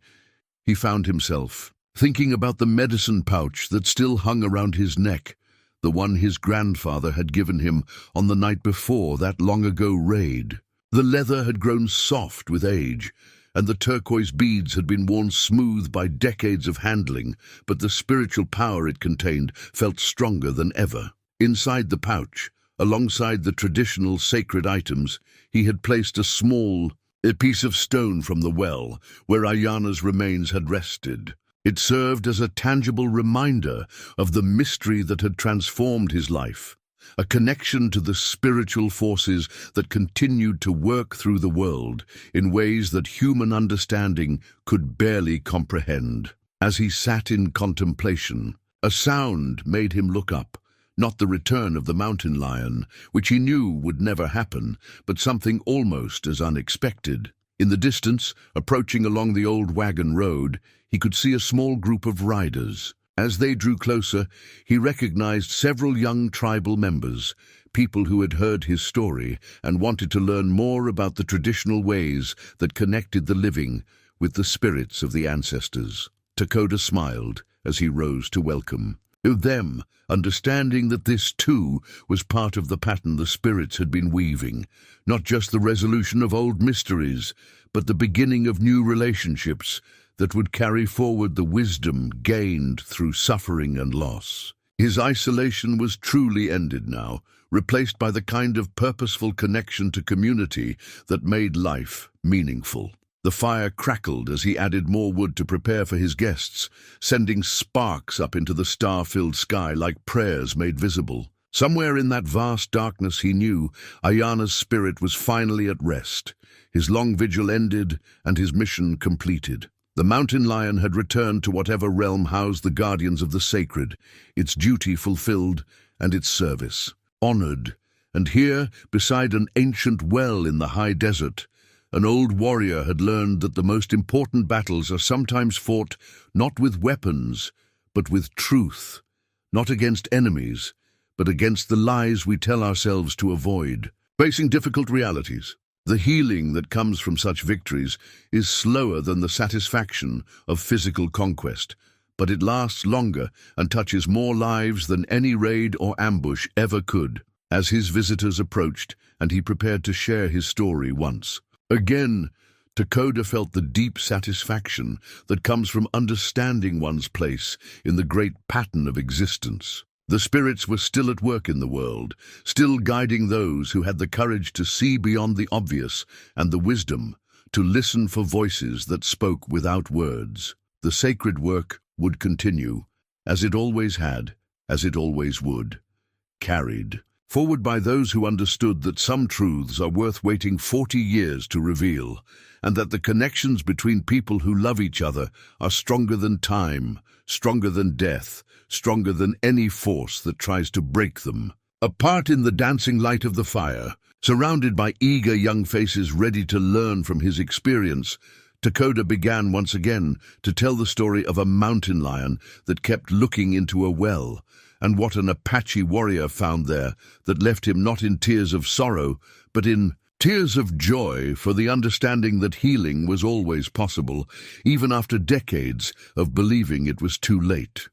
he found himself thinking about the medicine pouch that still hung around his neck, the one his grandfather had given him on the night before that long-ago raid. The leather had grown soft with age, and the turquoise beads had been worn smooth by decades of handling, but the spiritual power it contained felt stronger than ever. Inside the pouch, alongside the traditional sacred items, he had placed a piece of stone from the well, where Ayana's remains had rested. It served as a tangible reminder of the mystery that had transformed his life, a connection to the spiritual forces that continued to work through the world in ways that human understanding could barely comprehend. As he sat in contemplation, a sound made him look up. Not the return of the mountain lion, which he knew would never happen, but something almost as unexpected. In the distance, approaching along the old wagon road, he could see a small group of riders. As they drew closer, he recognized several young tribal members, people who had heard his story and wanted to learn more about the traditional ways that connected the living with the spirits of the ancestors. Takoda smiled as he rose to welcome them, understanding that this too was part of the pattern the spirits had been weaving, not just the resolution of old mysteries, but the beginning of new relationships that would carry forward the wisdom gained through suffering and loss. His isolation was truly ended now, replaced by the kind of purposeful connection to community that made life meaningful. The fire crackled as he added more wood to prepare for his guests, sending sparks up into the star-filled sky like prayers made visible. Somewhere in that vast darkness he knew Ayana's spirit was finally at rest. His long vigil ended and his mission completed. The mountain lion had returned to whatever realm housed the guardians of the sacred, its duty fulfilled and its service honored. And here, beside an ancient well in the high desert, an old warrior had learned that the most important battles are sometimes fought not with weapons, but with truth, not against enemies, but against the lies we tell ourselves to avoid. Facing difficult realities, the healing that comes from such victories is slower than the satisfaction of physical conquest, but it lasts longer and touches more lives than any raid or ambush ever could. As his visitors approached and he prepared to share his story once again, Takoda felt the deep satisfaction that comes from understanding one's place in the great pattern of existence. The spirits were still at work in the world, still guiding those who had the courage to see beyond the obvious and the wisdom to listen for voices that spoke without words. The sacred work would continue, as it always had, as it always would, carried forward by those who understood that some truths are worth waiting 40 years to reveal, and that the connections between people who love each other are stronger than time, stronger than death, stronger than any force that tries to break them. Apart in the dancing light of the fire, surrounded by eager young faces ready to learn from his experience, Takoda began once again to tell the story of a mountain lion that kept looking into a well, and what an Apache warrior found there that left him not in tears of sorrow, but in tears of joy for the understanding that healing was always possible, even after decades of believing it was too late.